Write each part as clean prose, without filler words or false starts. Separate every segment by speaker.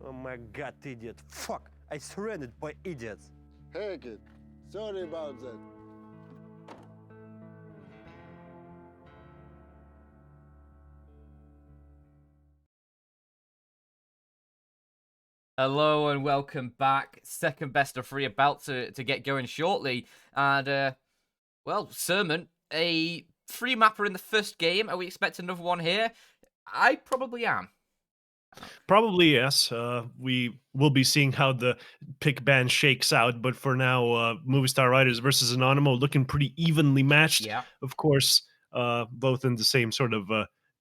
Speaker 1: Oh my god, idiot. Fuck! I surrendered by idiots.
Speaker 2: Hey kid, sorry about that.
Speaker 3: Hello and welcome back. Second best of three about to get going shortly. And, well, Sermon, a free mapper in the first game. Are we expecting another one here? I probably am.
Speaker 4: Probably yes. We will be seeing how the pick ban shakes out, but for now, Movistar Riders versus Anonymo looking pretty evenly matched.
Speaker 3: Yeah.
Speaker 4: Of course, both in the same sort of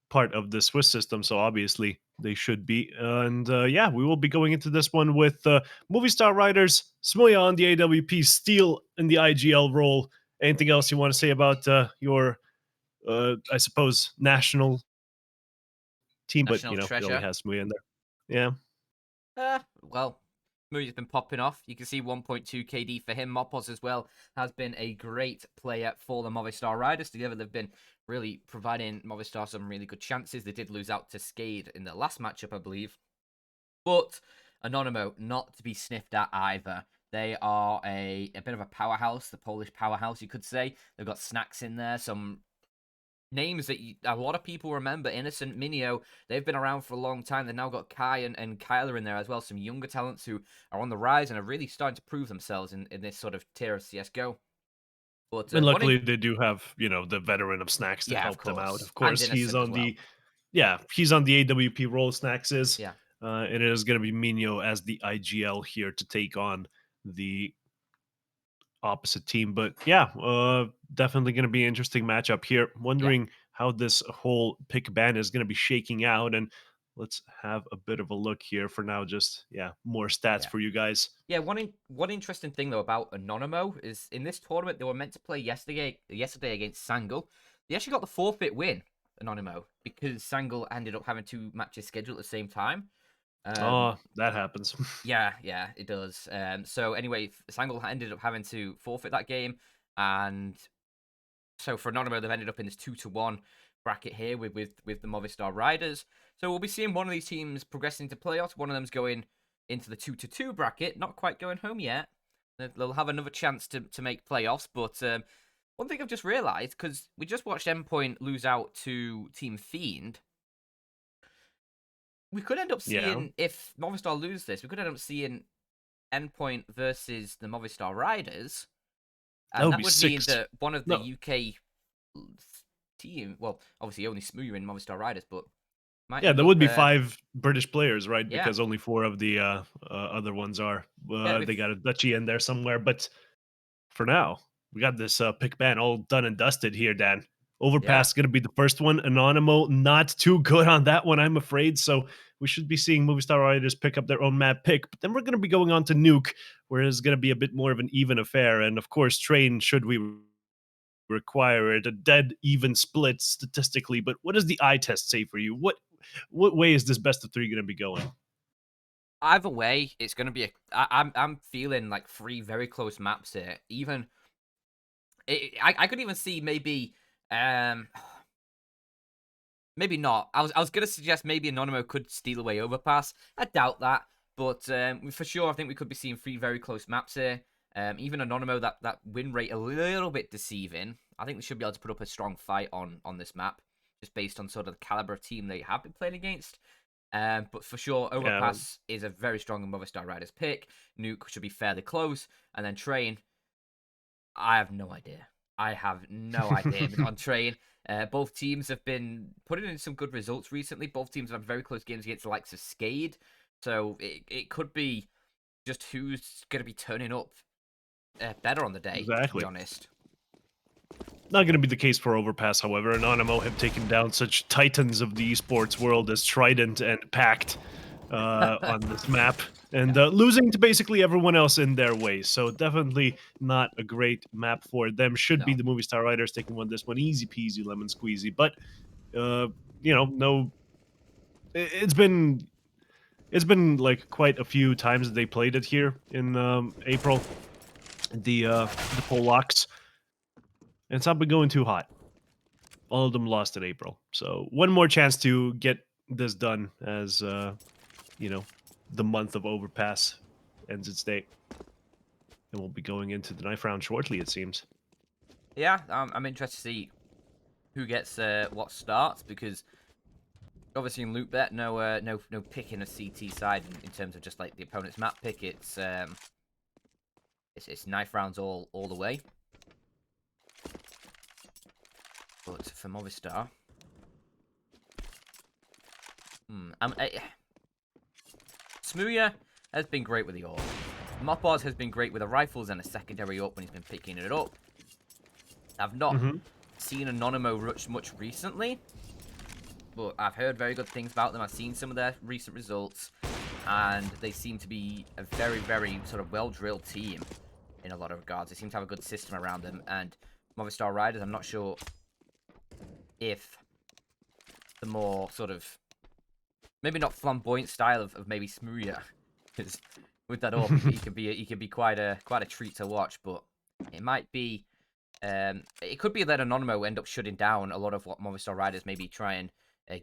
Speaker 4: part of the Swiss system, so obviously they should be. Yeah, we will be going into this one with Movistar Riders, Smoya on the AWP, Steel in the IGL role. Anything else you want to say about your, I suppose, national team? But
Speaker 3: National
Speaker 4: it
Speaker 3: treasure.
Speaker 4: only has Smoya in there. Yeah.
Speaker 3: Well, Movies been popping off. You can see 1.2 KD for him. Mopos as well has been a great player for the Movistar Riders. Together, they've been really providing Movistar some really good chances. They did lose out to Skade in the last matchup, I believe. But Anonymo, not to be sniffed at either. They are a bit of a powerhouse, the Polish powerhouse, you could say. They've got Snacks in there, some names that a lot of people remember. Innocent, Minio, they've been around for a long time. They've now got Kai and Kyler in there as well. Some younger talents who are on the rise and are really starting to prove themselves in this sort of tier of CSGO. But
Speaker 4: And luckily, they do have the veteran of Snacks to help them out. Of
Speaker 3: And
Speaker 4: course, he's
Speaker 3: Innocent as
Speaker 4: on
Speaker 3: well.
Speaker 4: he's on the AWP role. Snacks is,
Speaker 3: Yeah.
Speaker 4: and it is going to be Minio as the IGL here to take on the opposite team. But yeah, definitely going to be an interesting matchup here. Wondering how this whole pick ban is going to be shaking out, and let's have a bit of a look here for now. Just more stats for you guys.
Speaker 3: Yeah, one interesting thing though about Anonymo is in this tournament they were meant to play yesterday against Sangle. They actually got the forfeit win, Anonymo, because Sangle ended up having two matches scheduled at the same time.
Speaker 4: That happens.
Speaker 3: Yeah, it does. So anyway, Sangle ended up having to forfeit that game, and so for Anonymo, they've ended up in this 2-1 bracket here with the Movistar Riders. So we'll be seeing one of these teams progressing to playoffs. One of them's going into the 2-2 bracket, not quite going home yet. They'll have another chance to make playoffs, but one thing I've just realised, because we just watched Endpoint lose out to Team Fiend, we could end up seeing, if Movistar lose this, we could end up seeing Endpoint versus the Movistar Riders. And that would mean that one of the UK team, well, obviously only Smooth in Movistar Riders, but
Speaker 4: there would be 5 British players, right?
Speaker 3: Yeah.
Speaker 4: Because only 4 of the other ones are. They got a Dutchie in there somewhere, but for now, we got this pick ban all done and dusted here, Dan. Overpass is going to be the first one. Anonymo, not too good on that one, I'm afraid. So we should be seeing Movistar Riders pick up their own map pick. But then we're going to be going on to Nuke, where it's going to be a bit more of an even affair. And of course, Train, should we require it, a dead even split statistically. But what does the eye test say for you? What way is this best of 3 going to be going?
Speaker 3: Either way, it's going to be I'm feeling like 3 very close maps here. Even I could even see maybe maybe not. I was going to suggest maybe Anonymo could steal away Overpass. I doubt that, but for sure I think we could be seeing 3 very close maps here. Even Anonymo, that win rate a little bit deceiving. I think they should be able to put up a strong fight on this map, just based on sort of the caliber of team they have been playing against. But for sure, Overpass is a very strong Movistar Riders pick. Nuke should be fairly close. And then Train, I have no idea. On Train. Both teams have been putting in some good results recently. Both teams have had very close games against the likes of Skade. So it could be just who's going to be turning up better on the day, to be honest.
Speaker 4: Not going to be the case for Overpass, however. Anonymo have taken down such titans of the esports world as Trident and Pact on this map, and losing to basically everyone else in their way. So definitely not a great map for them. Should be the Movistar Riders taking this one easy peasy lemon squeezy. But no, it's been like quite a few times that they played it here in April. The Polacks. And it's not been going too hot. All of them lost in April. So one more chance to get this done as, the month of Overpass ends its date. And we'll be going into the knife round shortly, it seems.
Speaker 3: Yeah, I'm interested to see who gets what starts, because obviously in LOOT.BET, no picking a CT side in terms of just like the opponent's map pick. It's knife rounds all the way. But for Movistar, Smooya has been great with the AWP. Mopoz has been great with the rifles and a secondary up when he's been picking it up. I've not seen Anonymo much recently, but I've heard very good things about them. I've seen some of their recent results, and they seem to be a very, very sort of well-drilled team in a lot of regards. They seem to have a good system around them, and Movistar Riders, I'm not sure if the more sort of, maybe not flamboyant style of maybe Smooya, because with that AWP, he can be quite a treat to watch, but it might be, it could be that Anonymo end up shutting down a lot of what Movistar Riders maybe try and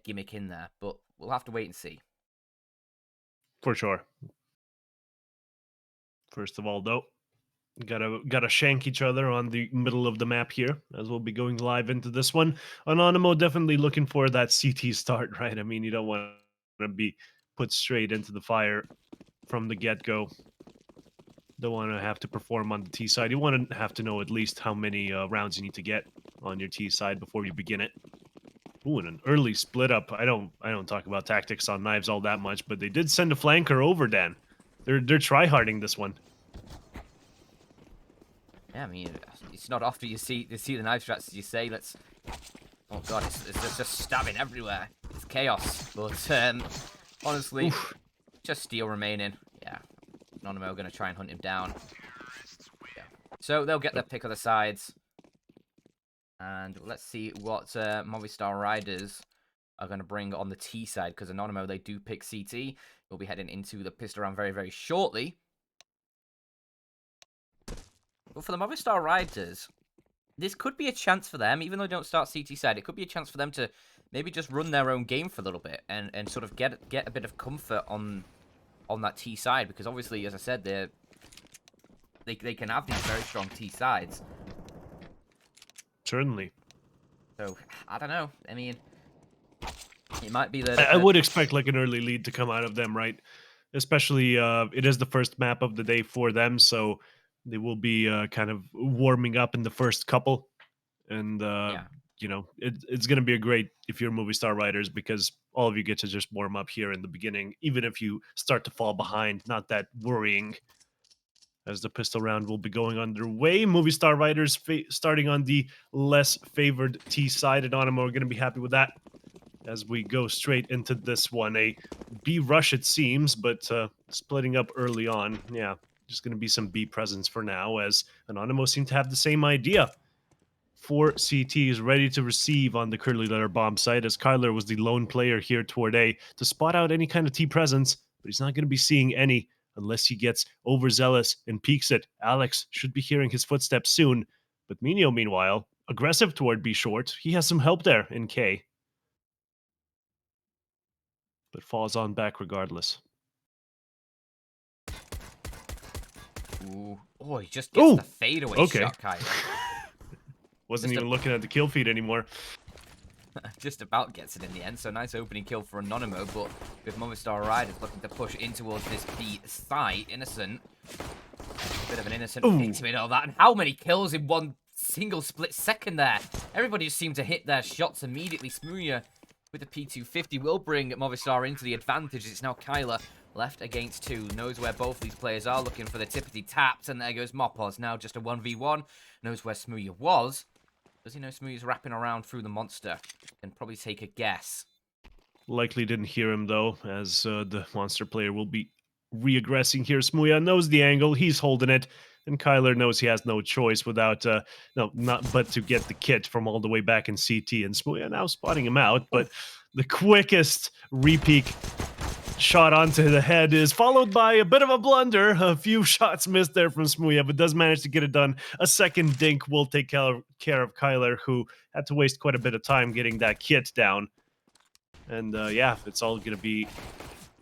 Speaker 3: gimmick in there, but we'll have to wait and see.
Speaker 4: For sure. First of all, though, gotta shank each other on the middle of the map here, as we'll be going live into this one. Anonymo definitely looking for that CT start, right? I mean, you don't want to be put straight into the fire from the get-go. Don't want to have to perform on the T side. You want to have to know at least how many rounds you need to get on your T side before you begin it. Ooh, and an early split up. I don't talk about tactics on knives all that much, but they did send a flanker over, Dan. They're tryharding this one.
Speaker 3: Yeah, I mean, it's not often you see the knife strats, as you say. Let's. Oh god, it's just stabbing everywhere. It's chaos. But honestly, just steel remaining. Yeah, Anonymo gonna try and hunt him down. Yeah. So they'll get their pick of the sides, and let's see what Movistar Riders are gonna bring on the T side, because Anonymo, they do pick CT. We'll be heading into the pistol round very, very shortly. But for the Movistar Riders, this could be a chance for them, even though they don't start CT side. It could be a chance for them to maybe just run their own game for a little bit and sort of get a bit of comfort on that T side, because obviously, as I said, they can have these very strong T sides.
Speaker 4: Certainly.
Speaker 3: So I don't know. I mean, it might be that
Speaker 4: I would expect like an early lead to come out of them, right? Especially it is the first map of the day for them, so they will be kind of warming up in the first couple, and you know, it's going to be a great if you're Movistar Riders, because all of you get to just warm up here in the beginning, even if you start to fall behind. Not that worrying, as the pistol round will be going underway. Movistar Riders starting on the less favored T side. Anonymo are going to be happy with that as we go straight into this one. A B rush, it seems, but splitting up early on. Yeah, just going to be some B presence for now, as Anonymo seem to have the same idea. 4 CTs ready to receive on the curly letter bomb site, as Kyler was the lone player here toward A to spot out any kind of T presence, but he's not going to be seeing any unless he gets overzealous and peeks it. Alex should be hearing his footsteps soon, but Minio, meanwhile, aggressive toward B short. He has some help there in K, but falls on back regardless.
Speaker 3: Ooh. Oh, he just gets the fadeaway shot, Kyler.
Speaker 4: Wasn't even looking at the kill feed anymore.
Speaker 3: Just about gets it in the end, so nice opening kill for Anonymo, but with Movistar Riders looking to push in towards this B site. Innocent. A bit of an innocent victim in all that, and how many kills in one single split second there. Everybody just seemed to hit their shots immediately. Smooya with the P250 will bring Movistar into the advantage. It's now Kyler left against 2. Knows where both these players are, looking for the tippity taps, and there goes Mopoz. Now just a 1v1. Knows where Smooya was. Does he know Smooya's wrapping around through the monster? Can probably take a guess.
Speaker 4: Likely didn't hear him, though, as the monster player will be re-aggressing here. Smooya knows the angle, he's holding it, and Kyler knows he has no choice without, not but to get the kit from all the way back in CT, and Smooya now spotting him out, but the quickest re-peek shot onto the head is followed by a bit of a blunder. A few shots missed there from Smooya, but does manage to get it done. A second dink will take care of Kyler, who had to waste quite a bit of time getting that kit down. And yeah, it's all going to be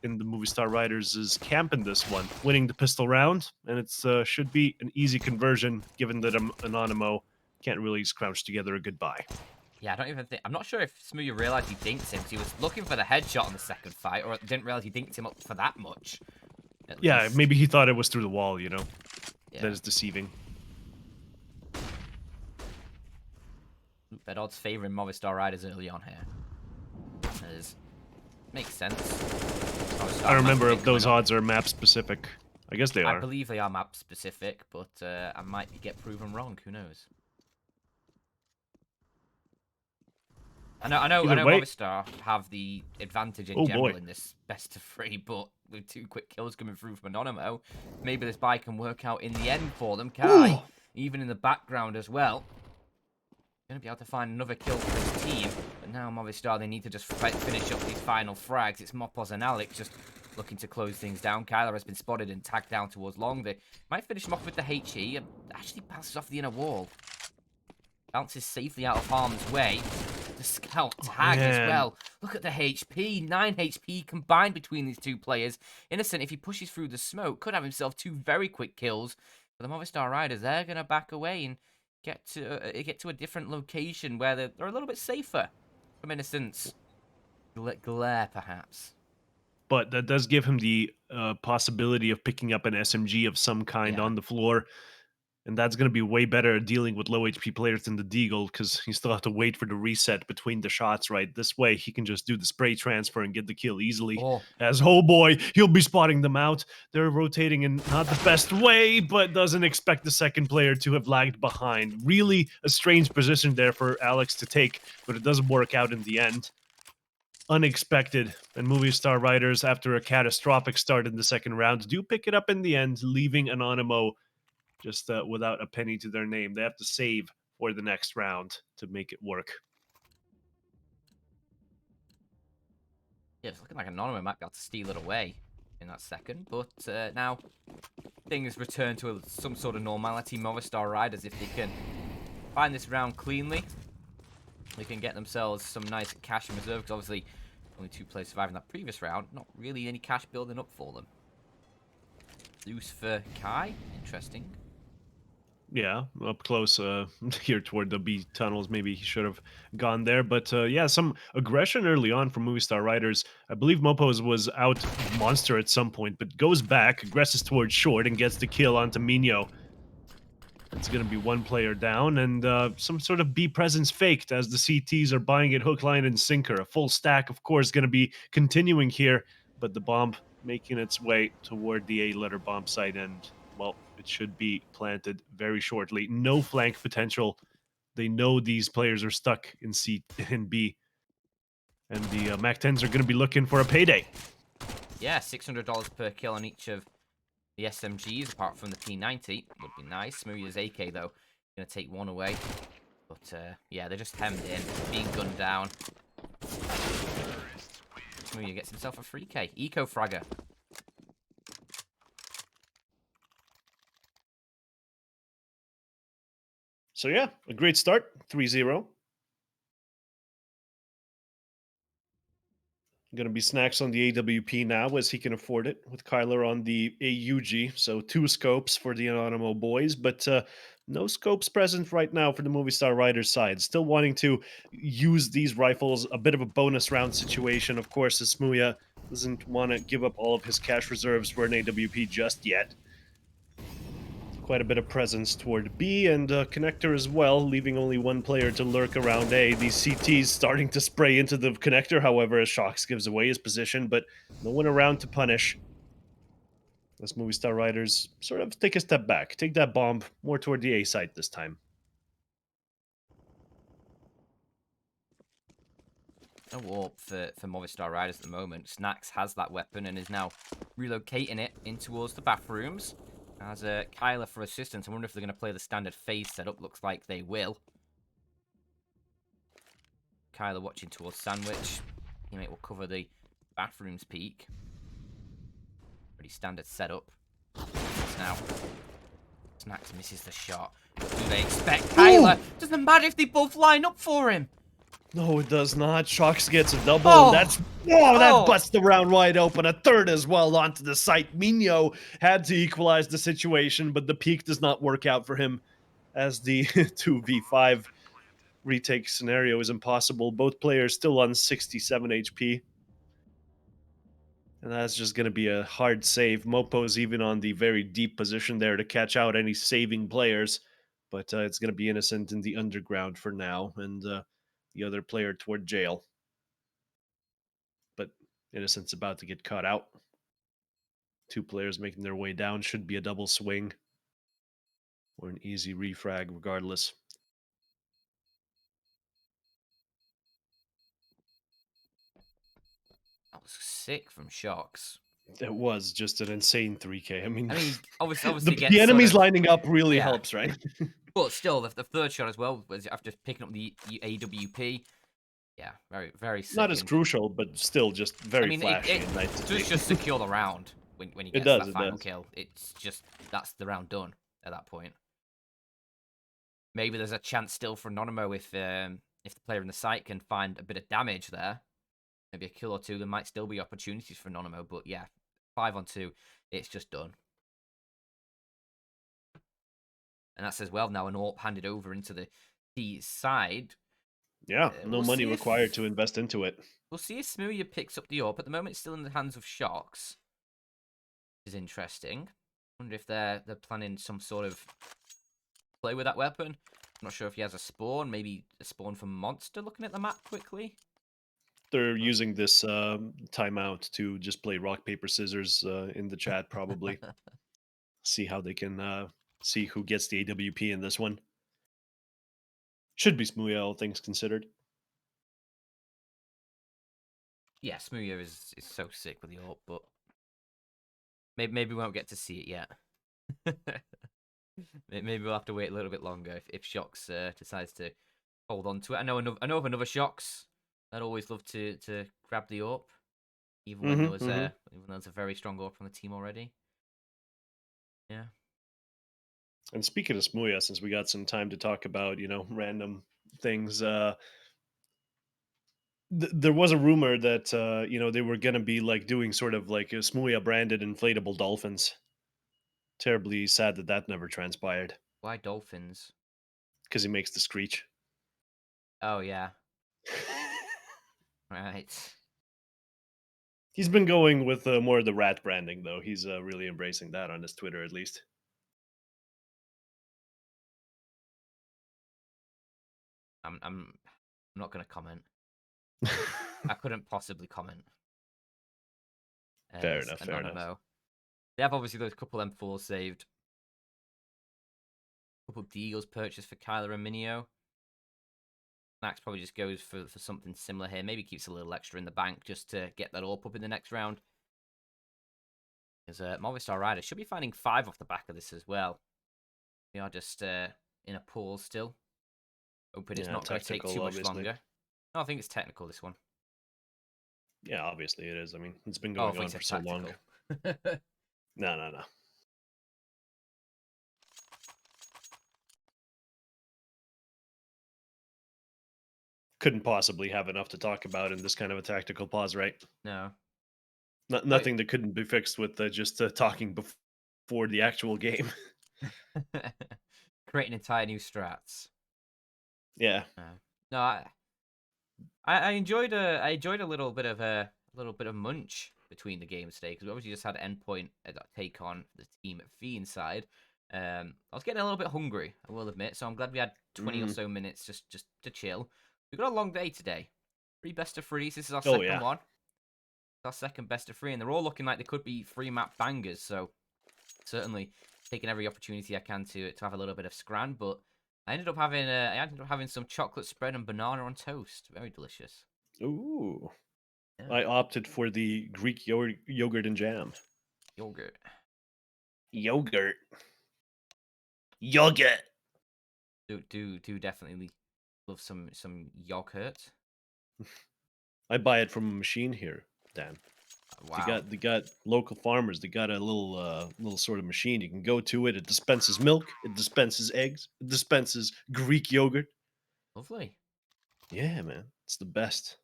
Speaker 4: in the Movistar Riders' camp in this one, winning the pistol round, and it's should be an easy conversion given that Anonymo can't really scrounge together a good buy.
Speaker 3: Yeah, I don't even think... I'm not sure if Smooya realised he dinked him, because he was looking for the headshot on the second fight, or didn't realise he dinked him up for that much.
Speaker 4: Yeah, maybe he thought it was through the wall, you know?
Speaker 3: Yeah.
Speaker 4: That is deceiving.
Speaker 3: Bet odds favouring Movistar Riders early on here. Makes sense.
Speaker 4: I remember if those odds are map specific. I guess they are.
Speaker 3: I believe they are map specific, but I might get proven wrong. Who knows? I know Movistar have the advantage in general in this best of 3, but with 2 quick kills coming through from Anonymo, maybe this buy can work out in the end for them. Kai, even in the background as well, going to be able to find another kill for his team. But now Movistar, they need to just finish up these final frags. It's Mopos and Alex just looking to close things down. Kyler has been spotted and tagged down towards long. They might finish him off with the HE and actually passes off the inner wall. Bounces safely out of harm's way. The scout tag as well. Look at the HP. 9 HP combined between these 2 players. Innocent, if he pushes through the smoke, could have himself 2 very quick kills. But the Movistar Riders, they're going to back away and get to a different location where they're a little bit safer from Innocent's glare, perhaps.
Speaker 4: But that does give him the possibility of picking up an SMG of some kind on the floor. And that's going to be way better at dealing with low HP players than the Deagle, because you still have to wait for the reset between the shots, right? This way, he can just do the spray transfer and get the kill easily. As, oh boy, he'll be spotting them out. They're rotating in not the best way, but doesn't expect the second player to have lagged behind. Really a strange position there for Alex to take, but it doesn't work out in the end. Unexpected, and Movistar Riders, after a catastrophic start in the second round, do pick it up in the end, leaving Anonymo just without a penny to their name. They have to save for the next round to make it work.
Speaker 3: Yeah, it's looking like Anonymo might be able to steal it away in that second, but now things return to some sort of normality. Movistar Riders, if they can find this round cleanly, they can get themselves some nice cash in reserve, because obviously only 2 players surviving that previous round. Not really any cash building up for them. Loose for Kai. Interesting.
Speaker 4: Yeah, up close here toward the B tunnels. Maybe he should have gone there. But yeah, some aggression early on from Movistar Riders. I believe Mopos was out Monster at some point, but goes back, aggresses towards short, and gets the kill onto Mino. It's going to be 1 player down, and some sort of B presence faked as the CTs are buying it hook, line, and sinker. A full stack, of course, going to be continuing here, but the bomb making its way toward the A-letter bomb site, and, well, it should be planted very shortly. No flank potential. They know these players are stuck in C and B, and the MAC-10s are going to be looking for a payday.
Speaker 3: Yeah, $600 per kill on each of the SMGs, apart from the P90. Would be nice. Smooya's AK, though, going to take 1 away. But, yeah, they're just hemmed in, being gunned down. Smooya gets himself a 3K. Eco-fragger.
Speaker 4: So yeah, a great start, 3-0. Going to be Snacks on the AWP now, as he can afford it, with Kyler on the AUG. So 2 scopes for the Anonymo boys, but no scopes present right now for the Movistar Riders side. Still wanting to use these rifles, a bit of a bonus round situation. Of course, as Smooya doesn't want to give up all of his cash reserves for an AWP just yet. Quite a bit of presence toward B, and connector as well, leaving only 1 player to lurk around A. These CTs starting to spray into the connector, however, as Shox gives away his position, but no one around to punish. As Movistar Riders sort of take a step back, take that bomb more toward the A site this time.
Speaker 3: No warp for Movistar Riders at the moment. Snacks has that weapon and is now relocating it in towards the bathrooms. As Kyler for assistance. I wonder if they're going to play the standard phase setup. Looks like they will. Kyler watching towards Sandwich. Teammate will cover the bathrooms peak. Pretty standard setup. Now, Snacks misses the shot. What do they expect? Kyler! Doesn't matter if they both line up for him!
Speaker 4: No, it does not. Shocks gets a double,
Speaker 3: Oh!
Speaker 4: and that's that
Speaker 3: Oh!
Speaker 4: busts the round wide open. A third as well onto the site. Mino had to equalize the situation, but the peak does not work out for him as the 2v5 retake scenario is impossible. Both players still on 67 HP. And that's just going to be a hard save. Mopo's even on the very deep position there to catch out any saving players. But it's going to be Innocent in the underground for now. And the other player toward jail. But Innocent's about to get caught out. Two players making their way down. Should be a double swing. Or an easy refrag regardless.
Speaker 3: That was sick from Shocks.
Speaker 4: It was just an insane 3K. I mean,
Speaker 3: obviously
Speaker 4: the
Speaker 3: gets
Speaker 4: enemies
Speaker 3: sort of,
Speaker 4: lining up really
Speaker 3: yeah.
Speaker 4: helps, right?
Speaker 3: But still, the third shot as well was after picking up the AWP. Yeah, very, very sick.
Speaker 4: Not as crucial, but still just very flashy
Speaker 3: it
Speaker 4: and nice to
Speaker 3: does
Speaker 4: see.
Speaker 3: just secure the round when you
Speaker 4: It
Speaker 3: get
Speaker 4: does,
Speaker 3: to that
Speaker 4: it
Speaker 3: final
Speaker 4: does.
Speaker 3: kill. It's just, that's the round done at that point. Maybe there's a chance still for Anonymo if the player in the site can find a bit of damage there. Maybe a kill or two, there might still be opportunities for Anonymo, but yeah, 5-on-2, it's just done. And that's as well now an AWP handed over into the T side.
Speaker 4: Yeah, no
Speaker 3: We'll
Speaker 4: money
Speaker 3: see
Speaker 4: required to invest into it.
Speaker 3: We'll see if Smooya picks up the AWP. At the moment, it's still in the hands of Sharks. Which is interesting. Wonder if they're planning some sort of play with that weapon. I'm not sure if he has a spawn. Maybe a spawn from Monster, looking at the map quickly.
Speaker 4: They're using this timeout to just play rock, paper, scissors in the chat, probably. See how they can see who gets the AWP in this one. Should be Smooya, all things considered.
Speaker 3: Yeah, Smooya is so sick with the AWP, but maybe we won't get to see it yet. Maybe we'll have to wait a little bit longer if Shocks decides to hold on to it. I know of another Shocks that always love to grab the AWP, even when there was a very strong AWP on the team already. Yeah.
Speaker 4: And speaking of Smooya, since we got some time to talk about, random things, there was a rumor that, they were going to be like doing sort of like a Smooya branded inflatable dolphins. Terribly sad that never transpired.
Speaker 3: Why dolphins?
Speaker 4: Because he makes the screech.
Speaker 3: Oh, yeah. Right.
Speaker 4: He's been going with more of the rat branding, though. He's really embracing that on his Twitter, at least.
Speaker 3: I'm not going to comment. I couldn't possibly comment.
Speaker 4: Fair enough.
Speaker 3: They have obviously those couple M4s saved. Couple deals purchased for Kyler and Minio. Max probably just goes for something similar here. Maybe keeps a little extra in the bank just to get that AWP up in the next round. Because Movistar Rider should be finding 5 off the back of this as well. We are just in a pause still. Hoping it's not going to take too much longer. No, I think it's technical, this one.
Speaker 4: Yeah, obviously it is. I mean, it's been going on for so long. No. Couldn't possibly have enough to talk about in this kind of a tactical pause, right?
Speaker 3: No.
Speaker 4: Nothing that couldn't be fixed with just talking before the actual game.
Speaker 3: Creating entire new strats.
Speaker 4: Yeah.
Speaker 3: No, I enjoyed a little bit of munch between the games today, because we obviously just had endpoint take on the team at Fee inside. I was getting a little bit hungry, I will admit, so I'm glad we had 20 or so minutes just to chill. We've got a long day today. 3 best of 3s. This is our second one. It's our second best of 3, and they're all looking like they could be 3 map bangers. So certainly taking every opportunity I can to have a little bit of scran. But I ended up having some chocolate spread and banana on toast. Very delicious.
Speaker 4: Ooh.
Speaker 3: Yeah.
Speaker 4: I opted for the Greek yogurt and jam.
Speaker 3: Yogurt. Do definitely love some yogurt.
Speaker 4: I buy it from a machine here, Dan.
Speaker 3: Wow.
Speaker 4: They got local farmers. They got a little sort of machine. You can go to it. It dispenses milk. It dispenses eggs. It dispenses Greek yogurt.
Speaker 3: Lovely.
Speaker 4: Yeah, man. It's the best.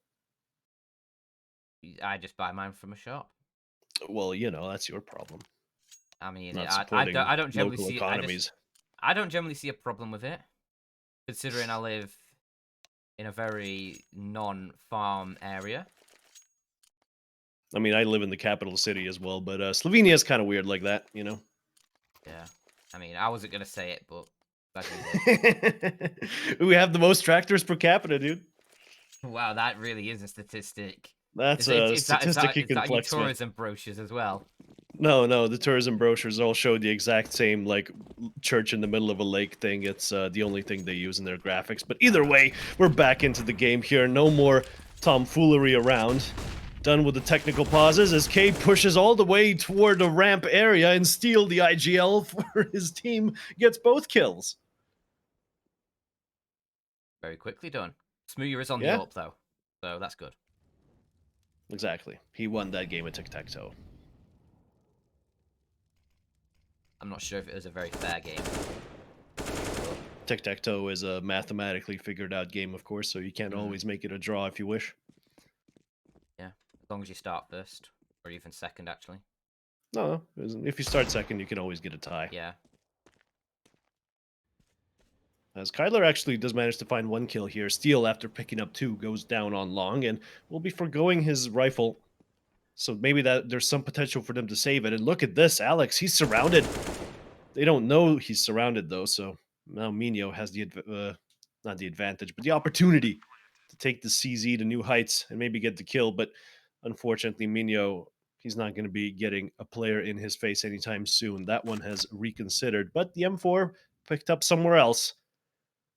Speaker 3: I just buy mine from a shop.
Speaker 4: Well, you know, that's your problem.
Speaker 3: I mean,
Speaker 4: Not
Speaker 3: I
Speaker 4: supporting
Speaker 3: don't generally
Speaker 4: local
Speaker 3: see
Speaker 4: economies.
Speaker 3: I don't generally see a problem with it, considering I live in a very non-farm area.
Speaker 4: I mean, I live in the capital city as well, but Slovenia is kind of weird like that, you know?
Speaker 3: Yeah. I mean, I wasn't gonna say it, but glad you did.
Speaker 4: We have the most tractors per capita, dude.
Speaker 3: Wow, that really is a statistic.
Speaker 4: That's a
Speaker 3: Is that
Speaker 4: statistic you
Speaker 3: is
Speaker 4: can
Speaker 3: that your
Speaker 4: flex with.
Speaker 3: tourism brochures as well?
Speaker 4: No, the tourism brochures all show the exact same, like, church in the middle of a lake thing. It's the only thing they use in their graphics. But either way, we're back into the game here. No more tomfoolery around. Done with the technical pauses as K pushes all the way toward the ramp area and Steel, the IGL for his team, gets both kills.
Speaker 3: Very quickly done. Smooyer is on the
Speaker 4: Yeah,
Speaker 3: up though, so that's good.
Speaker 4: exactly. He won that game of tic-tac-toe.
Speaker 3: I'm not sure if it was a very fair game.
Speaker 4: Tic-tac-toe is a mathematically figured out game, of course, so you can't always make it a draw if you wish.
Speaker 3: Yeah, as long as you start first, or even second, actually.
Speaker 4: No, if you start second, you can always get a tie.
Speaker 3: Yeah.
Speaker 4: As Kyler actually does manage to find one kill here. Steel, after picking up 2, goes down on long and will be foregoing his rifle. So maybe that there's some potential for them to save it. And look at this, Alex, he's surrounded. They don't know he's surrounded, though, so now Mino has the, not the advantage, but the opportunity to take the CZ to new heights and maybe get the kill. But unfortunately, Mino, he's not going to be getting a player in his face anytime soon. That one has reconsidered, but the M4 picked up somewhere else.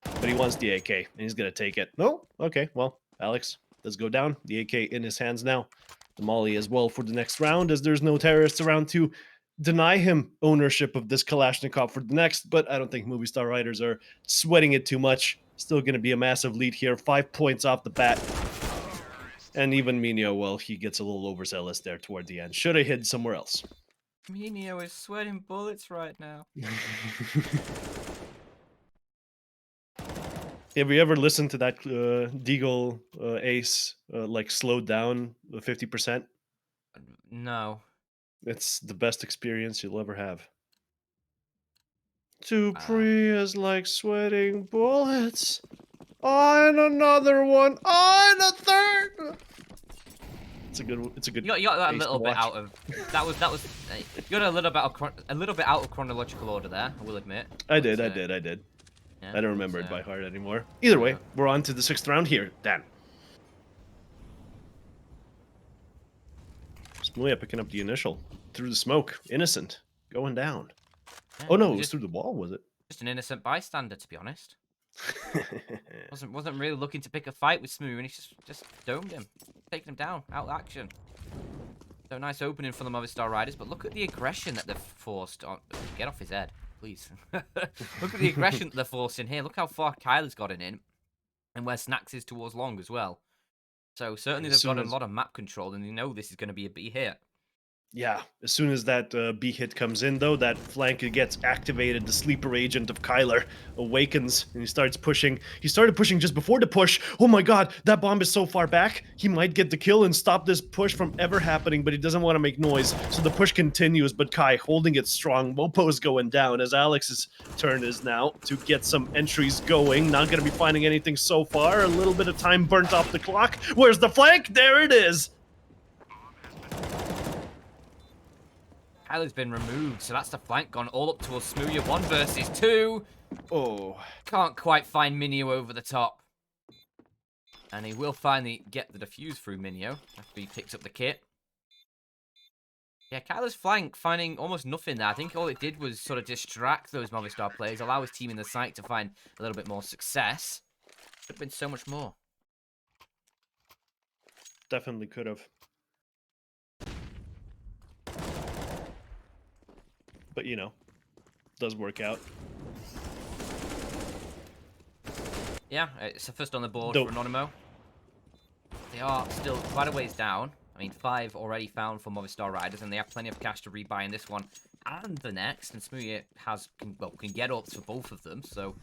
Speaker 4: But he wants the AK, and he's going to take it. No? Okay, well, Alex, let's go down. The AK in his hands now. The Molly as well for the next round, as there's no terrorists around to deny him ownership of this Kalashnikov for the next, but I don't think Movistar Riders are sweating it too much. Still going to be a massive lead here. 5 points off the bat. And even Mino, well, he gets a little overzealous there toward the end. Should have hid somewhere else.
Speaker 3: Mino is sweating bullets right now.
Speaker 4: Have you ever listened to that Deagle Ace, like slowed down 50%?
Speaker 3: No.
Speaker 4: It's the best experience you'll ever have. Too free is like sweating bullets. On another one. On a third. It's a good.
Speaker 3: You got that a
Speaker 4: Ace
Speaker 3: little
Speaker 4: to
Speaker 3: bit
Speaker 4: watch.
Speaker 3: out of that was you got a little bit out of chronological order there. I will admit.
Speaker 4: I did.
Speaker 3: Yeah,
Speaker 4: I don't remember it by heart anymore. Either way, we're on to the 6th round here. Dan. Smuya picking up the initial through the smoke. Innocent going down.
Speaker 3: Yeah,
Speaker 4: Oh no, it was through the wall, was it?
Speaker 3: Just an innocent bystander, to be honest. wasn't really looking to pick a fight with Smooth, and he just domed him, taking him down, out of action. So nice opening for the Movistar Riders, but look at the aggression that they've forced on. Get off his head, please. Look at the aggression that they're forcing here. Look how far Kyler's gotten in, and where Snacks is towards long as well. So certainly they've got a lot of map control, and they know this is going to be a B hit.
Speaker 4: Yeah, as soon as that B hit comes in, though, that flank gets activated. The sleeper agent of Kyler awakens and he starts pushing. He started pushing just before the push. Oh my god, that bomb is so far back. He might get the kill and stop this push from ever happening, but he doesn't want to make noise. So the push continues, but Kai holding it strong. Mopo is going down as Alex's turn is now to get some entries going. Not going to be finding anything so far. A little bit of time burnt off the clock. Where's the flank? There it is.
Speaker 3: Kyler's been removed, so that's the flank gone all up towards Smooya. 1 versus 2.
Speaker 4: Oh.
Speaker 3: Can't quite find Minio over the top. And he will finally get the defuse through Minio after he picks up the kit. Yeah, Kyler's flank finding almost nothing there. I think all it did was sort of distract those Movistar players, allow his team in the site to find a little bit more success. Could have been so much more.
Speaker 4: Definitely could have. But, you know, does work out.
Speaker 3: Yeah, it's the first on the board for Anonymo. They are still quite a ways down. I mean, 5 already found for Movistar Riders, and they have plenty of cash to rebuy in this one and the next. And Smooya can get ups for both of them, so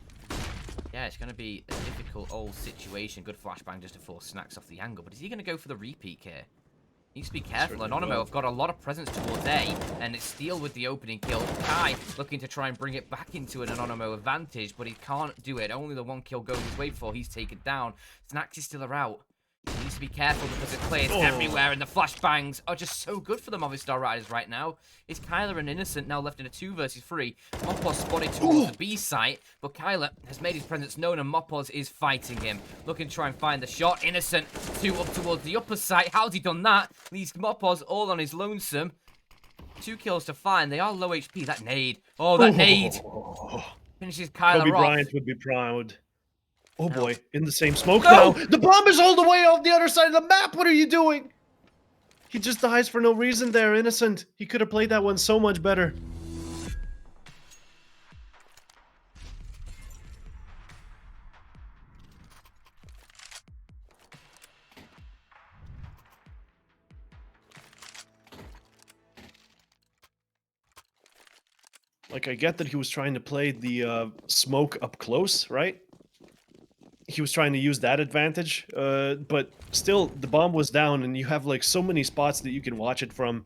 Speaker 3: Yeah, it's going to be a difficult old situation. Good flashbang just to force Snacks off the angle. But is he going to go for the repeat here? He needs to be careful. Anonymo have got a lot of presence towards A, and it's Steel with the opening kill. Kai looking to try and bring it back into an Anonymo advantage, but he can't do it. Only the 1 kill goes his way before he's taken down. Snacks is still around. He needs to be careful because it clears everywhere, and the flashbangs are just so good for the Movistar Riders right now. It's Kyler and Innocent now left in a 2 versus 3. Mopos spotted towards the B site, but Kyler has made his presence known, and Mopos is fighting him. Looking to try and find the shot. Innocent 2 up towards the upper site. How's he done that? Leaves Mopos all on his lonesome. 2 kills to find. They are low HP. That nade. Oh, that nade. Finishes Kyler
Speaker 4: Kobe
Speaker 3: off.
Speaker 4: Bryant would be proud. Oh boy, in the same smoke
Speaker 3: No!
Speaker 4: now. The bomb is all the way off the other side of the map. What are you doing? He just dies for no reason there, Innocent. He could have played that one so much better. Like, I get that he was trying to play the smoke up close, right? He was trying to use that advantage, but still, the bomb was down, and you have, like, so many spots that you can watch it from.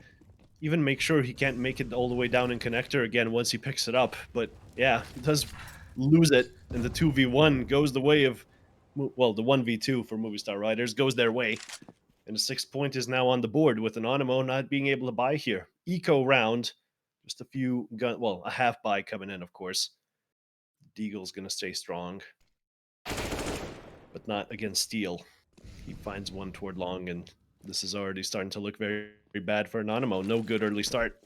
Speaker 4: Even make sure he can't make it all the way down in connector again once he picks it up. But, yeah, he does lose it, and the 2v1 goes the way of... Well, the 1v2 for Movistar Riders goes their way. And the 6th point is now on the board, with Anonymo not being able to buy here. Eco round. Just a few gun... Well, a half buy coming in, of course. Deagle's gonna stay strong. But not against Steel. He finds one toward long, and this is already starting to look very, very bad for Anonymo. No good early start.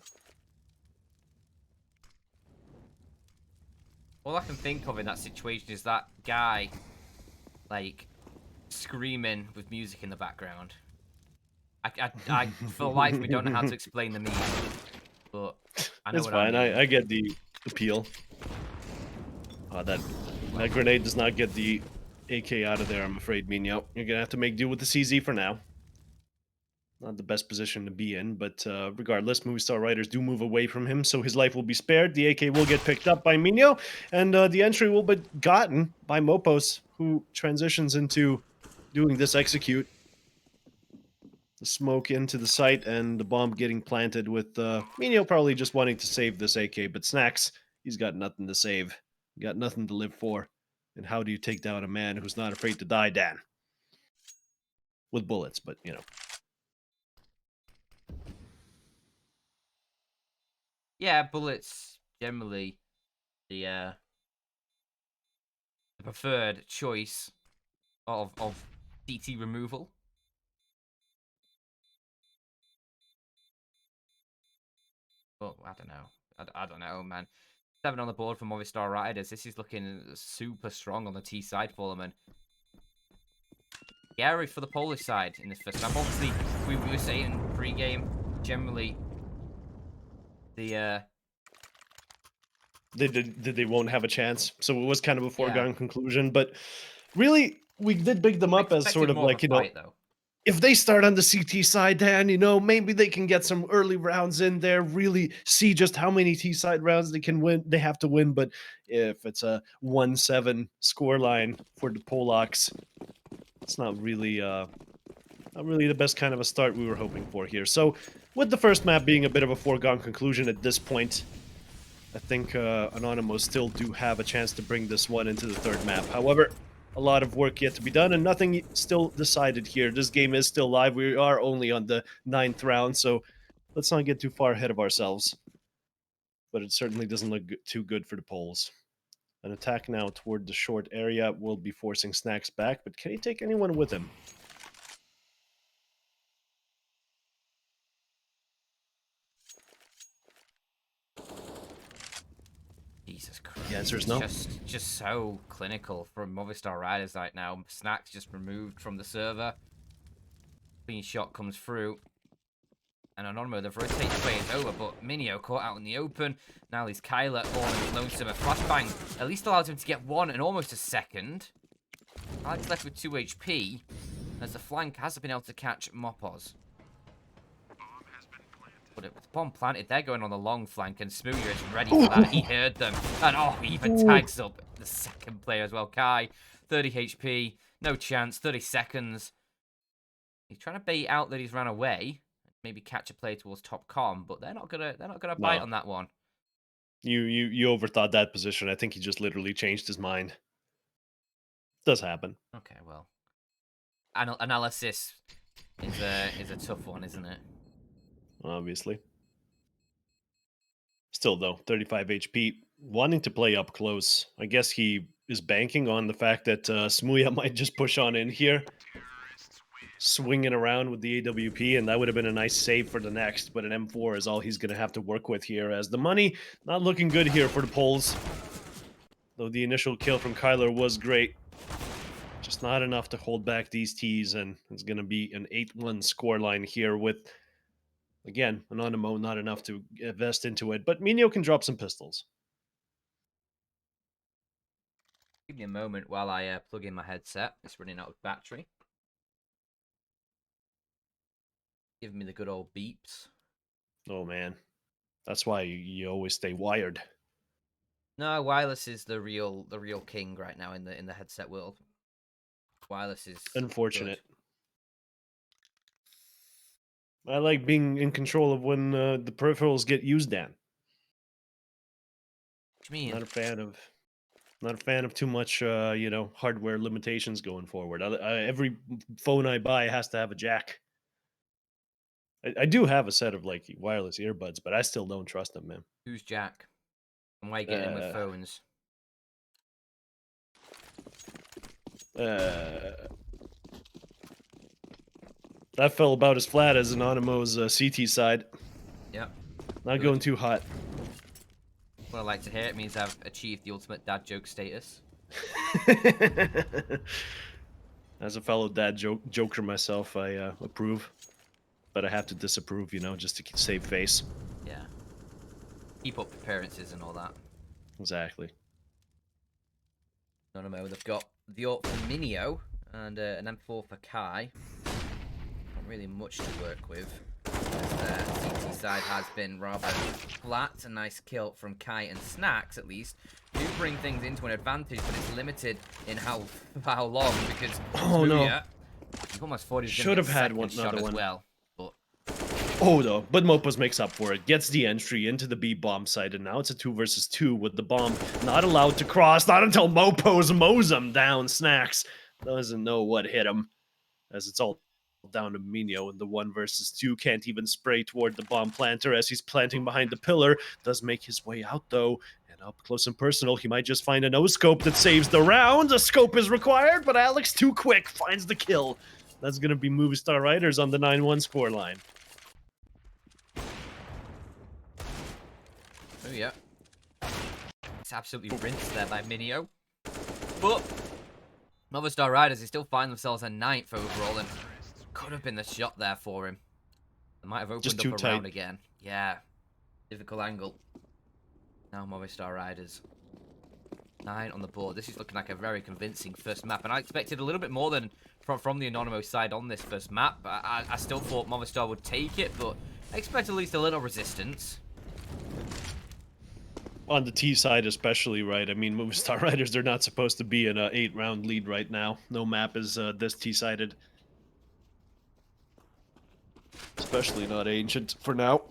Speaker 3: All I can think of in that situation is that guy, like, screaming with music in the background. I for life, we don't know how to explain the meme, but I know
Speaker 4: It's
Speaker 3: what
Speaker 4: fine.
Speaker 3: I mean.
Speaker 4: I get the appeal. That grenade does not get the AK out of there, I'm afraid, Minho. You're gonna have to make do with the CZ for now. Not the best position to be in, but regardless, Movistar Riders do move away from him, so his life will be spared. The AK will get picked up by Minho, and the entry will be gotten by Mopos, who transitions into doing this execute. The smoke into the site, and the bomb getting planted with Minho probably just wanting to save this AK, but Snacks, he's got nothing to save. Got nothing to live for. And how do you take down a man who's not afraid to die, Dan? With bullets, but, you know.
Speaker 3: Yeah, bullets generally the preferred choice of CT removal. But I don't know. I don't know, man. 7 on the board for Movistar Riders. This is looking super strong on the T side for them, and scary for the Polish side in this first map. Obviously, we were saying pre-game generally the
Speaker 4: They won't have a chance. So it was kind of a foregone conclusion. But really, we did big them up as sort of like, you know,
Speaker 3: fight, though.
Speaker 4: If they start on the CT side, Dan, you know, maybe they can get some early rounds in there, really see just how many T-side rounds they can win. They have to win, but if it's a 1-7 scoreline for the Polacks, it's not really the best kind of a start we were hoping for here. So, with the first map being a bit of a foregone conclusion at this point, I think Anonymous still do have a chance to bring this one into the third map. However, a lot of work yet to be done, and nothing still decided here. This game is still live. We are only on the 9th round, so let's not get too far ahead of ourselves. But it certainly doesn't look too good for the Poles. An attack now toward the short area will be forcing Snacks back, but can he take anyone with him?
Speaker 3: Jesus Christ.
Speaker 4: The answer is no.
Speaker 3: Just so clinical from Movistar Riders right now. Snacks just removed from the server. Clean shot comes through. And Anonymo, they've rotated players over, but Minio caught out in the open. Now he's Kyler all in his lonesome. A flashbang at least allows him to get 1 and almost a second. Alex left with 2 HP, as the flank hasn't been able to catch Mopos. But it's bomb planted. They're going on the long flank, and Smooya is ready for that. He heard them. And he even tags up the second player as well. Kai, 30 HP. No chance. 30 seconds. He's trying to bait out that he's run away. Maybe catch a play towards top com, but they're not gonna bite on that one.
Speaker 4: You overthought that position. I think he just literally changed his mind. Does happen.
Speaker 3: Okay, well, analysis is a tough one, isn't it?
Speaker 4: Obviously. Still though, 35 HP, wanting to play up close. I guess he is banking on the fact that Smooya might just push on in here, swinging around with the AWP, and that would have been a nice save for the next. But an M4 is all he's going to have to work with here, as the money not looking good here for the Poles. Though the initial kill from Kyler was great. Just not enough to hold back these T's, and it's going to be an 8-1 scoreline here with, again, Anonymo not enough to invest into it, but Minio can drop some pistols.
Speaker 3: Give me a moment while I plug in my headset. It's running out of battery. Give me the good old beeps.
Speaker 4: Oh man, that's why you always stay wired.
Speaker 3: No, wireless is the real king right now in the headset world. Wireless is
Speaker 4: Unfortunate.
Speaker 3: good.
Speaker 4: I like being in control of when the peripherals get used, Dan.
Speaker 3: What do you mean?
Speaker 4: Not a fan of too much, hardware limitations going forward. Every phone I buy has to have a jack. I do have a set of like wireless earbuds, but I still don't trust them, man.
Speaker 3: Who's Jack? And why are you getting with phones?
Speaker 4: That fell about as flat as Anonymo's CT side.
Speaker 3: Yep.
Speaker 4: Not going too hot.
Speaker 3: What I like to hear. It means I've achieved the ultimate dad joke status.
Speaker 4: As a fellow dad joker myself, I approve. But I have to disapprove, just to save face.
Speaker 3: Yeah. Keep up appearances and all that.
Speaker 4: Exactly.
Speaker 3: Anonymo, they've got the AWP for Minio and an M4 for Kai. Not really much to work with. The CT side has been rather flat. A nice kill from Kai and Snacks, at least. Do bring things into an advantage, but it's limited in how long, because
Speaker 4: no,
Speaker 3: almost 40
Speaker 4: should have had
Speaker 3: another one as well.
Speaker 4: But Mopos makes up for it. Gets the entry into the B bomb site, and now it's a 2 versus 2 with the bomb not allowed to cross. Not until Mopos mows him down. Snacks doesn't know what hit him, as it's all down to Minio in the 1 versus 2. Can't even spray toward the bomb planter as he's planting behind the pillar. Does make his way out though, and up close and personal, he might just find a no-scope that saves the round. A scope is required, but Alex too quick finds the kill. That's going to be Movistar Riders on the 9-1 scoreline.
Speaker 3: Oh yeah. It's absolutely rinsed there by Minio. But Movistar Riders, they still find themselves at 9th overall, and could have been the shot there for him. They might have opened up a round again. Yeah. Difficult angle. Now Movistar Riders. 9 on the board. This is looking like a very convincing first map, and I expected a little bit more than from the Anonymo side on this first map. I still thought Movistar would take it, but I expect at least a little resistance.
Speaker 4: On the T side especially, right? I mean, Movistar Riders, they're not supposed to be in an 8-round lead right now. No map is this T-sided. Especially not Ancient for now.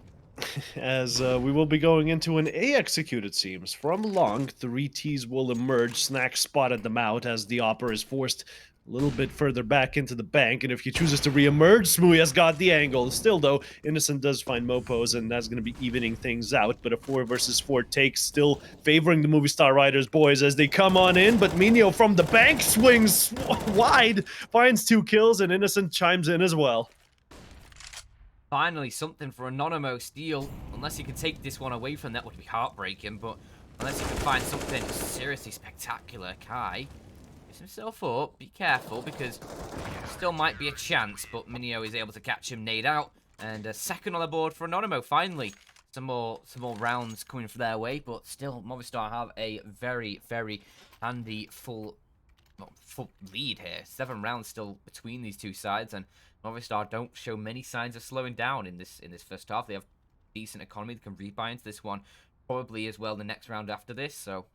Speaker 4: As we will be going into an A execute, it seems. From long, 3 Ts will emerge. Snack spotted them out as the Opera is forced a little bit further back into the bank, and if he chooses to re-emerge, Smooya's got the angle. Still, though, Innocent does find Mopos, and that's going to be evening things out, but a 4 versus 4 take still favoring the Movistar Riders boys as they come on in, but Minio from the bank swings wide, finds 2 kills, and Innocent chimes in as well.
Speaker 3: Finally, something for Anonymo. Steal. Unless he can take this one away from that, would be heartbreaking, but unless he can find something seriously spectacular, Kai himself up. Be careful, because still might be a chance, but Minio is able to catch him nade out, and a second on the board for Anonymo. Finally, some more rounds coming for their way, but still Movistar have a very, very handy full lead here. 7 rounds still between these two sides, and Movistar don't show many signs of slowing down in this first half. They have decent economy. They can rebuy into this one probably as well the next round after this. So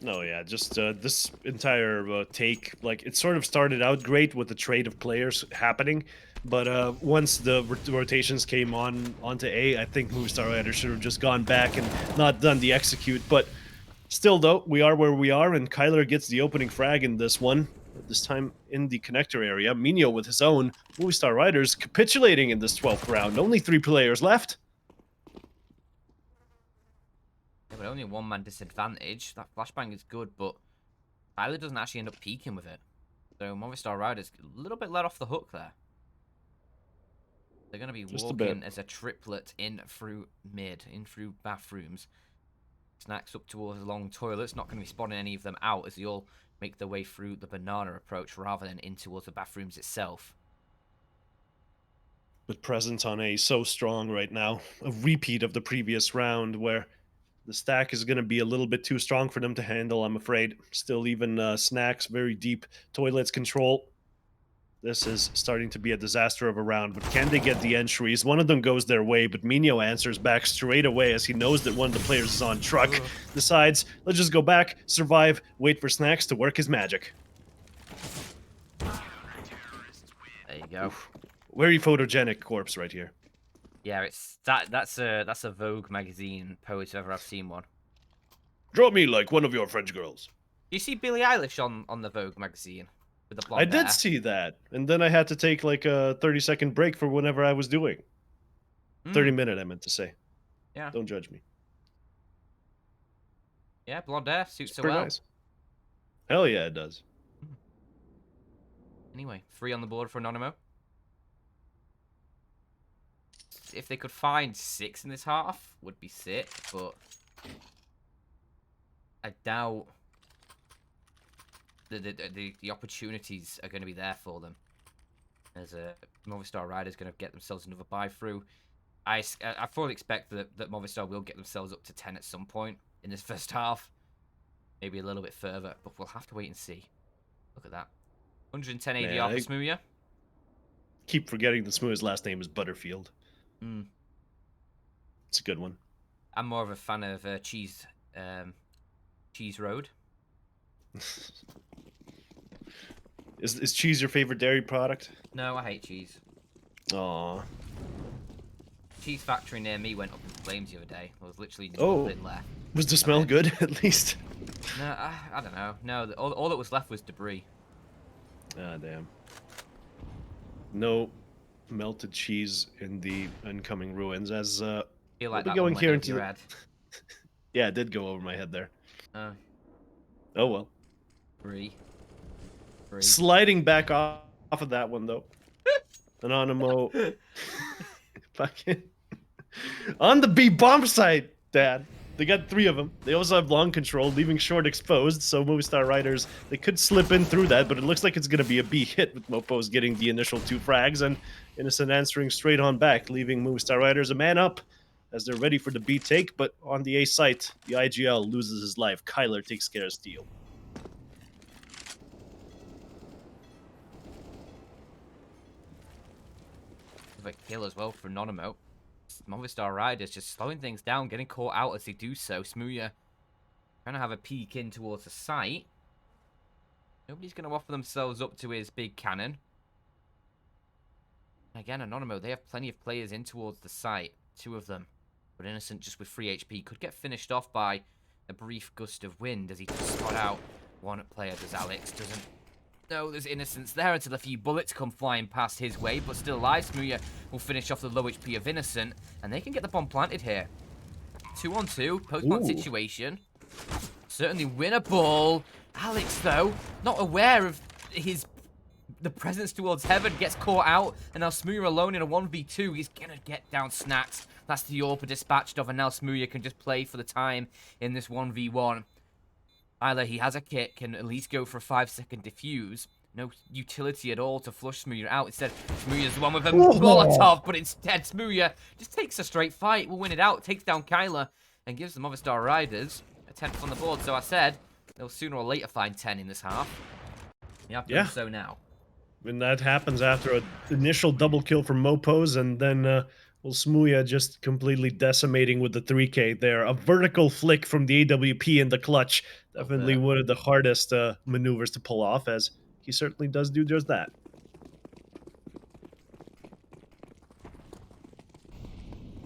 Speaker 4: No, yeah, just this entire take, like, it sort of started out great with the trade of players happening, but once the rotations came onto A, I think Movistar Riders should have just gone back and not done the execute. But still, though, we are where we are, and Kyler gets the opening frag in this one. This time in the connector area. Minho with his own. Movistar Riders capitulating in this 12th round. Only 3 players left.
Speaker 3: yeah, but only a one-man disadvantage. That flashbang is good, but Tyler doesn't actually end up peaking with it. So Movistar Riders a little bit let off the hook there. They're going to be
Speaker 4: Just a
Speaker 3: walking
Speaker 4: bit.
Speaker 3: as a triplet in through mid, in through bathrooms. Snacks up towards the long toilets. Not going to be spotting any of them out as they all make their way through the banana approach rather than in towards the bathrooms itself.
Speaker 4: But presence on A so strong right now. A repeat of the previous round where the stack is going to be a little bit too strong for them to handle, I'm afraid. Still even Snacks, very deep toilets control. This is starting to be a disaster of a round, but can they get the entries? One of them goes their way, but Minho answers back straight away as he knows that one of the players is on truck. Decides, let's just go back, survive, wait for Snacks to work his magic.
Speaker 3: There you go.
Speaker 4: Oof. Very photogenic corpse right here.
Speaker 3: Yeah, it's that's a Vogue magazine pose if ever I've seen one.
Speaker 4: Draw me like one of your French girls.
Speaker 3: Do you see Billie Eilish on the Vogue magazine with the blonde
Speaker 4: I did
Speaker 3: hair?
Speaker 4: see that, and then I had to take like a 30-second break for whatever I was doing. 30-minute, I meant to say.
Speaker 3: Yeah.
Speaker 4: Don't judge me.
Speaker 3: Yeah, blonde hair suits
Speaker 4: It's
Speaker 3: her
Speaker 4: pretty
Speaker 3: well.
Speaker 4: nice. Hell yeah, it does.
Speaker 3: Anyway, 3 on the board for Anonymo. If they could find 6 in this half, would be sick, but I doubt the opportunities are going to be there for them. As a Movistar Rider is going to get themselves another buy through. I fully expect that Movistar will get themselves up to 10 at some point in this first half. Maybe a little bit further, but we'll have to wait and see. Look at that. 110 ADR for Smooya.
Speaker 4: Keep forgetting that Smooya's last name is Butterfield. It's a good one.
Speaker 3: I'm more of a fan of Cheese Road.
Speaker 4: Is cheese your favorite dairy product?
Speaker 3: No, I hate cheese.
Speaker 4: Aw.
Speaker 3: Cheese factory near me went up in flames the other day. There was literally
Speaker 4: Oh.
Speaker 3: nothing left.
Speaker 4: Was the smell good, at least?
Speaker 3: No, I don't know. No, all that was left was debris.
Speaker 4: Ah, damn. No melted cheese in the incoming ruins, as
Speaker 3: I feel like
Speaker 4: we'll
Speaker 3: that
Speaker 4: be
Speaker 3: one
Speaker 4: going
Speaker 3: went
Speaker 4: here
Speaker 3: over
Speaker 4: into
Speaker 3: your
Speaker 4: the...
Speaker 3: head.
Speaker 4: Yeah, it did go over my head there.
Speaker 3: Oh,
Speaker 4: Oh well.
Speaker 3: Free.
Speaker 4: Sliding back off of that one though. Anonymo. Fucking on the B bomb site, Dad. They got 3 of them. They also have long control, leaving short exposed. So Movistar Riders, they could slip in through that, but it looks like it's going to be a B hit with Mopos getting the initial 2 frags and Innocent answering straight on back, leaving Movistar Riders a man up as they're ready for the B take. But on the A site, the IGL loses his life. Kyler takes care of Steel.
Speaker 3: A kill as well for Anonymo. Movistar Riders just slowing things down, getting caught out as they do so. Smooya trying to have a peek in towards the site. Nobody's going to offer themselves up to his big cannon. Again, Anonymo, they have plenty of players in towards the site. 2 of them. But Innocent, just with 3 HP, could get finished off by a brief gust of wind as he does spot out one player. Does Alex? Doesn't. No, there's Innocence there until a few bullets come flying past his way, but still alive. Smooya will finish off the low HP of Innocent, and they can get the bomb planted here. 2 on 2, post-plant situation. Certainly winnable. Alex, though, not aware of the presence towards heaven, gets caught out, and now Smooya alone in a 1v2. He's gonna get down Snacks. That's the AWP dispatched of, and now Smooya can just play for the time in this 1v1. Either he has a kit, can at least go for a 5-second defuse. No utility at all to flush Smooya out. Instead, Smooya's the one with a Molotov, but instead Smooya just takes a straight fight, will win it out, takes down Kyler, and gives the Movistar Riders a 10th on the board. So I said, they'll sooner or later find 10 in this half. Yeah, so now.
Speaker 4: When that happens after an initial double kill from Mopos and then Well, Smuya just completely decimating with the 3K there. A vertical flick from the AWP in the clutch.
Speaker 3: Love
Speaker 4: Definitely
Speaker 3: it.
Speaker 4: one of the hardest maneuvers to pull off, as he certainly does do just that.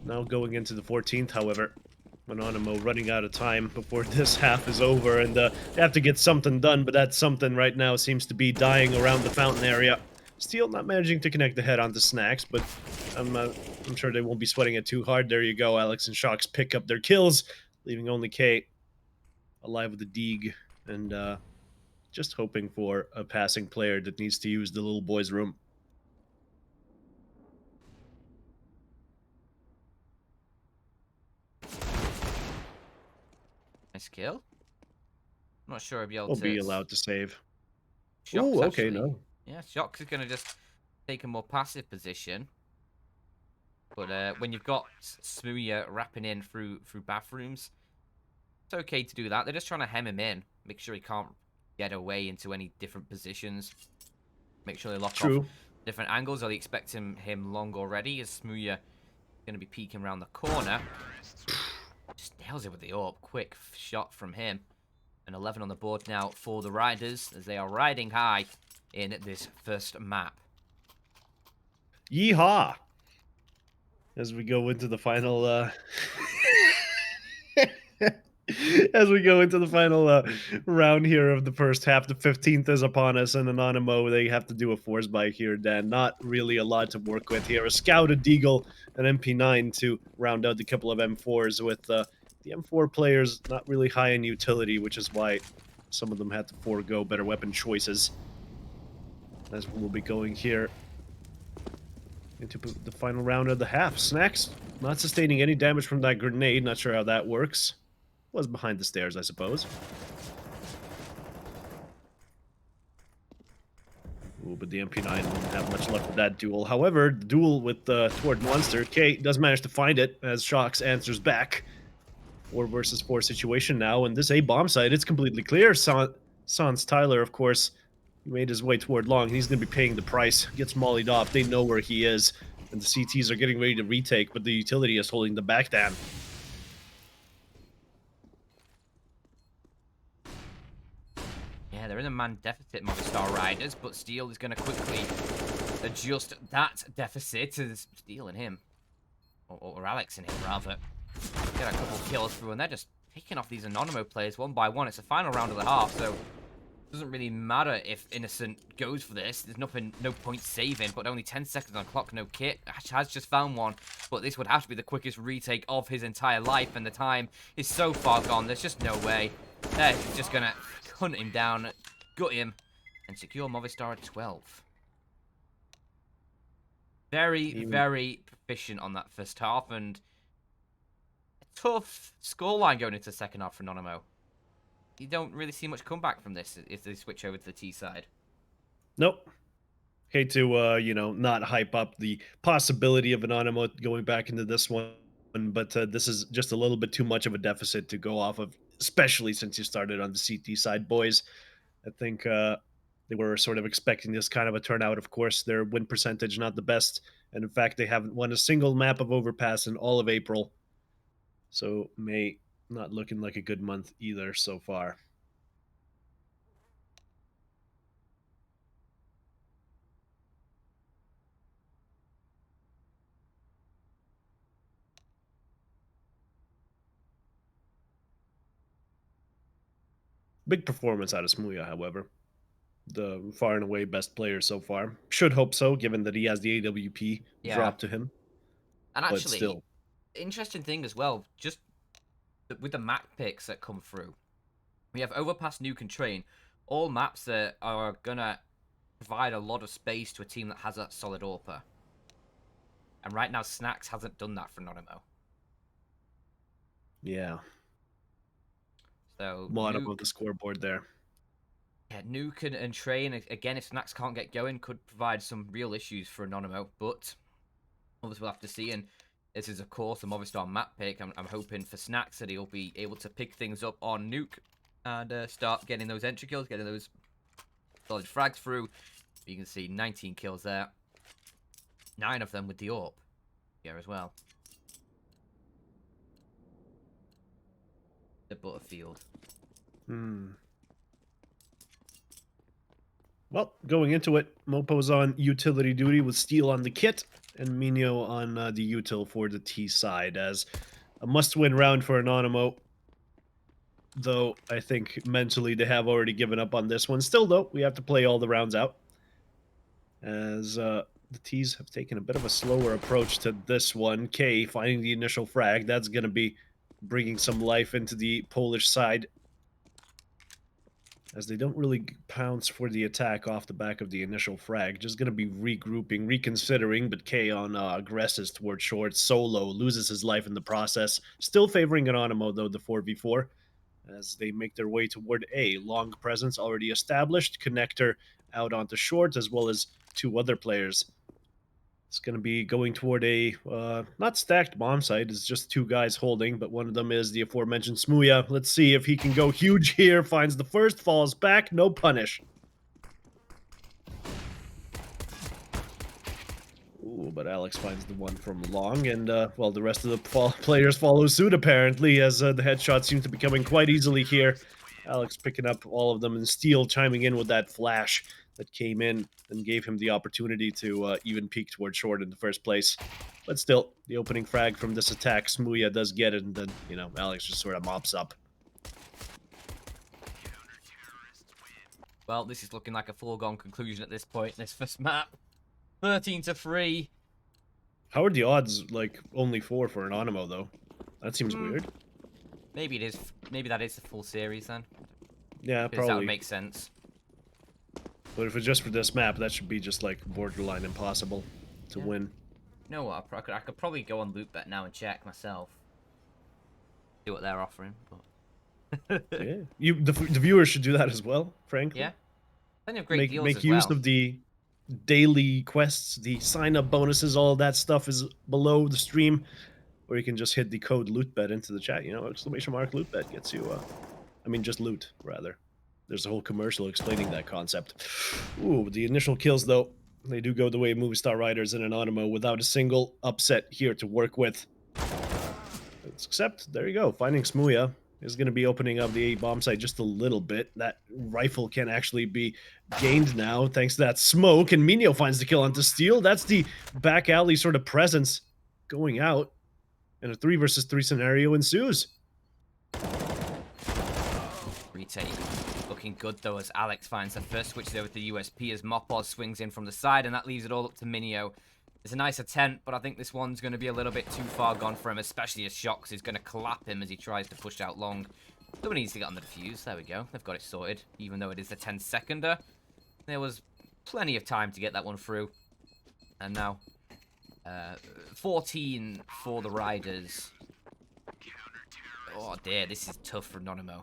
Speaker 4: Now going into the 14th, however, Anonymo running out of time before this half is over, and they have to get something done, but that something right now seems to be dying around the fountain area. Steel not managing to connect the head onto Snacks, but I'm sure they won't be sweating it too hard. There you go, Alex and Shocks pick up their kills, leaving only K alive with the Deeg, and just hoping for a passing player that needs to use the little boy's room.
Speaker 3: Nice kill. I'm not sure I'll be able
Speaker 4: Will
Speaker 3: to.
Speaker 4: be allowed to save.
Speaker 3: Shocks
Speaker 4: Ooh, okay,
Speaker 3: actually.
Speaker 4: no.
Speaker 3: Yeah, Shocks is gonna just take a more passive position. But when you've got Smuya wrapping in through bathrooms, it's okay to do that. They're just trying to hem him in, make sure he can't get away into any different positions. Make sure they lock off
Speaker 4: True.
Speaker 3: different angles. Are they expecting him long already? Is Smuya going to be peeking around the corner? Just nails it with the AWP. Quick shot from him. And 11 on the board now for the Riders, as they are riding high in this first map.
Speaker 4: Yeehaw! As we go into the final as we go into the final round here of the first half, the 15th is upon us, and Anonymo, they have to do a force buy here, Dan. Not really a lot to work with here. A Scout, a Deagle, an MP9 to round out the couple of M4s, with the M4 players not really high in utility, which is why some of them had to forego better weapon choices. As we'll be going here into the final round of the half. Snacks not sustaining any damage from that grenade. Not sure how that works. Was behind the stairs, I suppose. Ooh, but the MP9 won't have much luck with that duel. However, the duel with toward Monster, K does manage to find it as Shocks answers back. 4 versus 4 situation now, and this A bomb site, it's completely clear. Sans Tyler, of course, he made his way toward long. He's going to be paying the price. Gets mollied off. They know where he is, and the CTs are getting ready to retake, but the utility is holding them back down.
Speaker 3: Yeah, they're in a man deficit, Movistar Riders, but Steel is going to quickly adjust that deficit as Steel and him, or Alex and him, rather, get a couple kills through, and they're just picking off these Anonymo players one by one. It's the final round of the half, so it doesn't really matter if Innocent goes for this. There's no point saving, but only 10 seconds on the clock, no kit. Ash has just found one, but this would have to be the quickest retake of his entire life, and the time is so far gone. There's just no way. They're just going to hunt him down, gut him, and secure Movistar at 12. Very proficient on that first half, and a tough scoreline going into the second half for Anonymo. You don't really see much comeback from this if they switch over to the T side.
Speaker 4: Nope. Hate to, not hype up the possibility of Anonymo going back into this one, but this is just a little bit too much of a deficit to go off of, especially since you started on the CT side, boys. I think they were sort of expecting this kind of a turnout. Of course, their win percentage not the best, and in fact, they haven't won a single map of Overpass in all of April. So May not looking like a good month either so far. Big performance out of Smuya, however. The far and away best player so far. Should hope so, given that he has the AWP
Speaker 3: Yeah.
Speaker 4: dropped to him.
Speaker 3: And
Speaker 4: But
Speaker 3: actually,
Speaker 4: still.
Speaker 3: interesting thing as well, just with the map picks that come through. We have Overpass, Nuke, and Train. All maps that are going to provide a lot of space to a team that has a solid AWPer. And right now, Snacks hasn't done that for Anonymo.
Speaker 4: Yeah.
Speaker 3: So,
Speaker 4: Bottom
Speaker 3: Nuke,
Speaker 4: of the scoreboard there.
Speaker 3: yeah, Nuke and Train, again, if Snacks can't get going, could provide some real issues for Anonymo. But others will have to see. And this is, of course, a Movistar map pick. I'm hoping for Snacks that he'll be able to pick things up on Nuke and start getting those entry kills, getting those solid frags through. You can see 19 kills there. 9 of them with the AWP. here as well. The Butterfield.
Speaker 4: Well, going into it, Mopo's on utility duty with Steel on the kit, and Mino on the util for the T side, as a must-win round for Anonymo. Though, I think mentally they have already given up on this one. Still, though, we have to play all the rounds out. As the T's have taken a bit of a slower approach to this one. K finding the initial frag. That's going to be bringing some life into the Polish side, as they don't really pounce for the attack off the back of the initial frag. Just going to be regrouping, reconsidering, but K on aggresses towards short. Solo loses his life in the process. Still favoring Anonymo, though, the 4v4, as they make their way toward A. Long presence already established. Connector out onto short, as well as 2 other players. It's going to be going toward a, not stacked bomb site, it's just 2 guys holding, but one of them is the aforementioned Smuya. Let's see if he can go huge here, finds the first, falls back, no punish. Ooh, but Alex finds the one from long, and, well, the rest of the players follow suit, apparently, as the headshots seem to be coming quite easily here. Alex picking up all of them, and Steel chiming in with that flash that came in and gave him the opportunity to even peek towards short in the first place. But still, the opening frag from this attack, Smuya does get it, and then, you know, Alex just sort of mops up.
Speaker 3: Well, this is looking like a foregone conclusion at this point in this first map. 13-3.
Speaker 4: How are the odds, like, only 4 for Anonymo, though? That seems weird.
Speaker 3: Maybe it is. Maybe that is the full series then.
Speaker 4: Yeah,
Speaker 3: Because that
Speaker 4: probably.
Speaker 3: would make sense.
Speaker 4: But if it's just for this map, that should be just, like, borderline impossible to win.
Speaker 3: You know what? I could probably go on LOOT.BET now and check myself. See what they're offering. But...
Speaker 4: Yeah, the viewers should do that as well, frankly.
Speaker 3: Yeah. Plenty of great deals
Speaker 4: Make
Speaker 3: as
Speaker 4: use
Speaker 3: well.
Speaker 4: of the daily quests, the sign-up bonuses, all of that stuff is below the stream, or you can just hit the code LOOTBET into the chat. You know, exclamation mark LOOTBET gets you, I mean, just loot, rather. There's a whole commercial explaining that concept. Ooh, the initial kills, though, they do go the way of Movistar Riders and Anonymo without a single upset here to work with. Except, there you go, finding Smuya is going to be opening up the A bomb site just a little bit. That rifle can actually be gained now thanks to that smoke, and Mino finds the kill onto Steel. That's the back alley sort of presence going out, and a 3 versus 3 scenario ensues.
Speaker 3: Retake. Looking good though as Alex finds the first switch there with the USP as Mopos swings in from the side, and that leaves it all up to Minio. It's a nice attempt, but I think this one's going to be a little bit too far gone for him, especially as Shox is going to clap him as he tries to push out long. Someone needs to get on the defuse. There we go. They've got it sorted, even though it is the 10-seconder. There was plenty of time to get that one through. And now, 14 for the Riders. Oh dear, this is tough for Anonymo.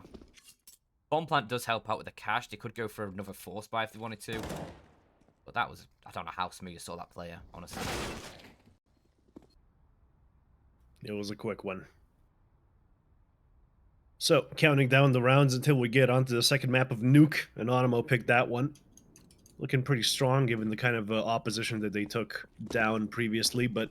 Speaker 3: Bomb plant does help out with the cash. They could go for another force buy if they wanted to. But that was... I don't know how Smuya saw that player, honestly.
Speaker 4: It was a quick one. So, counting down the rounds until we get onto the second map of Nuke. Anonymo picked that one. Looking pretty strong given the kind of opposition that they took down previously, but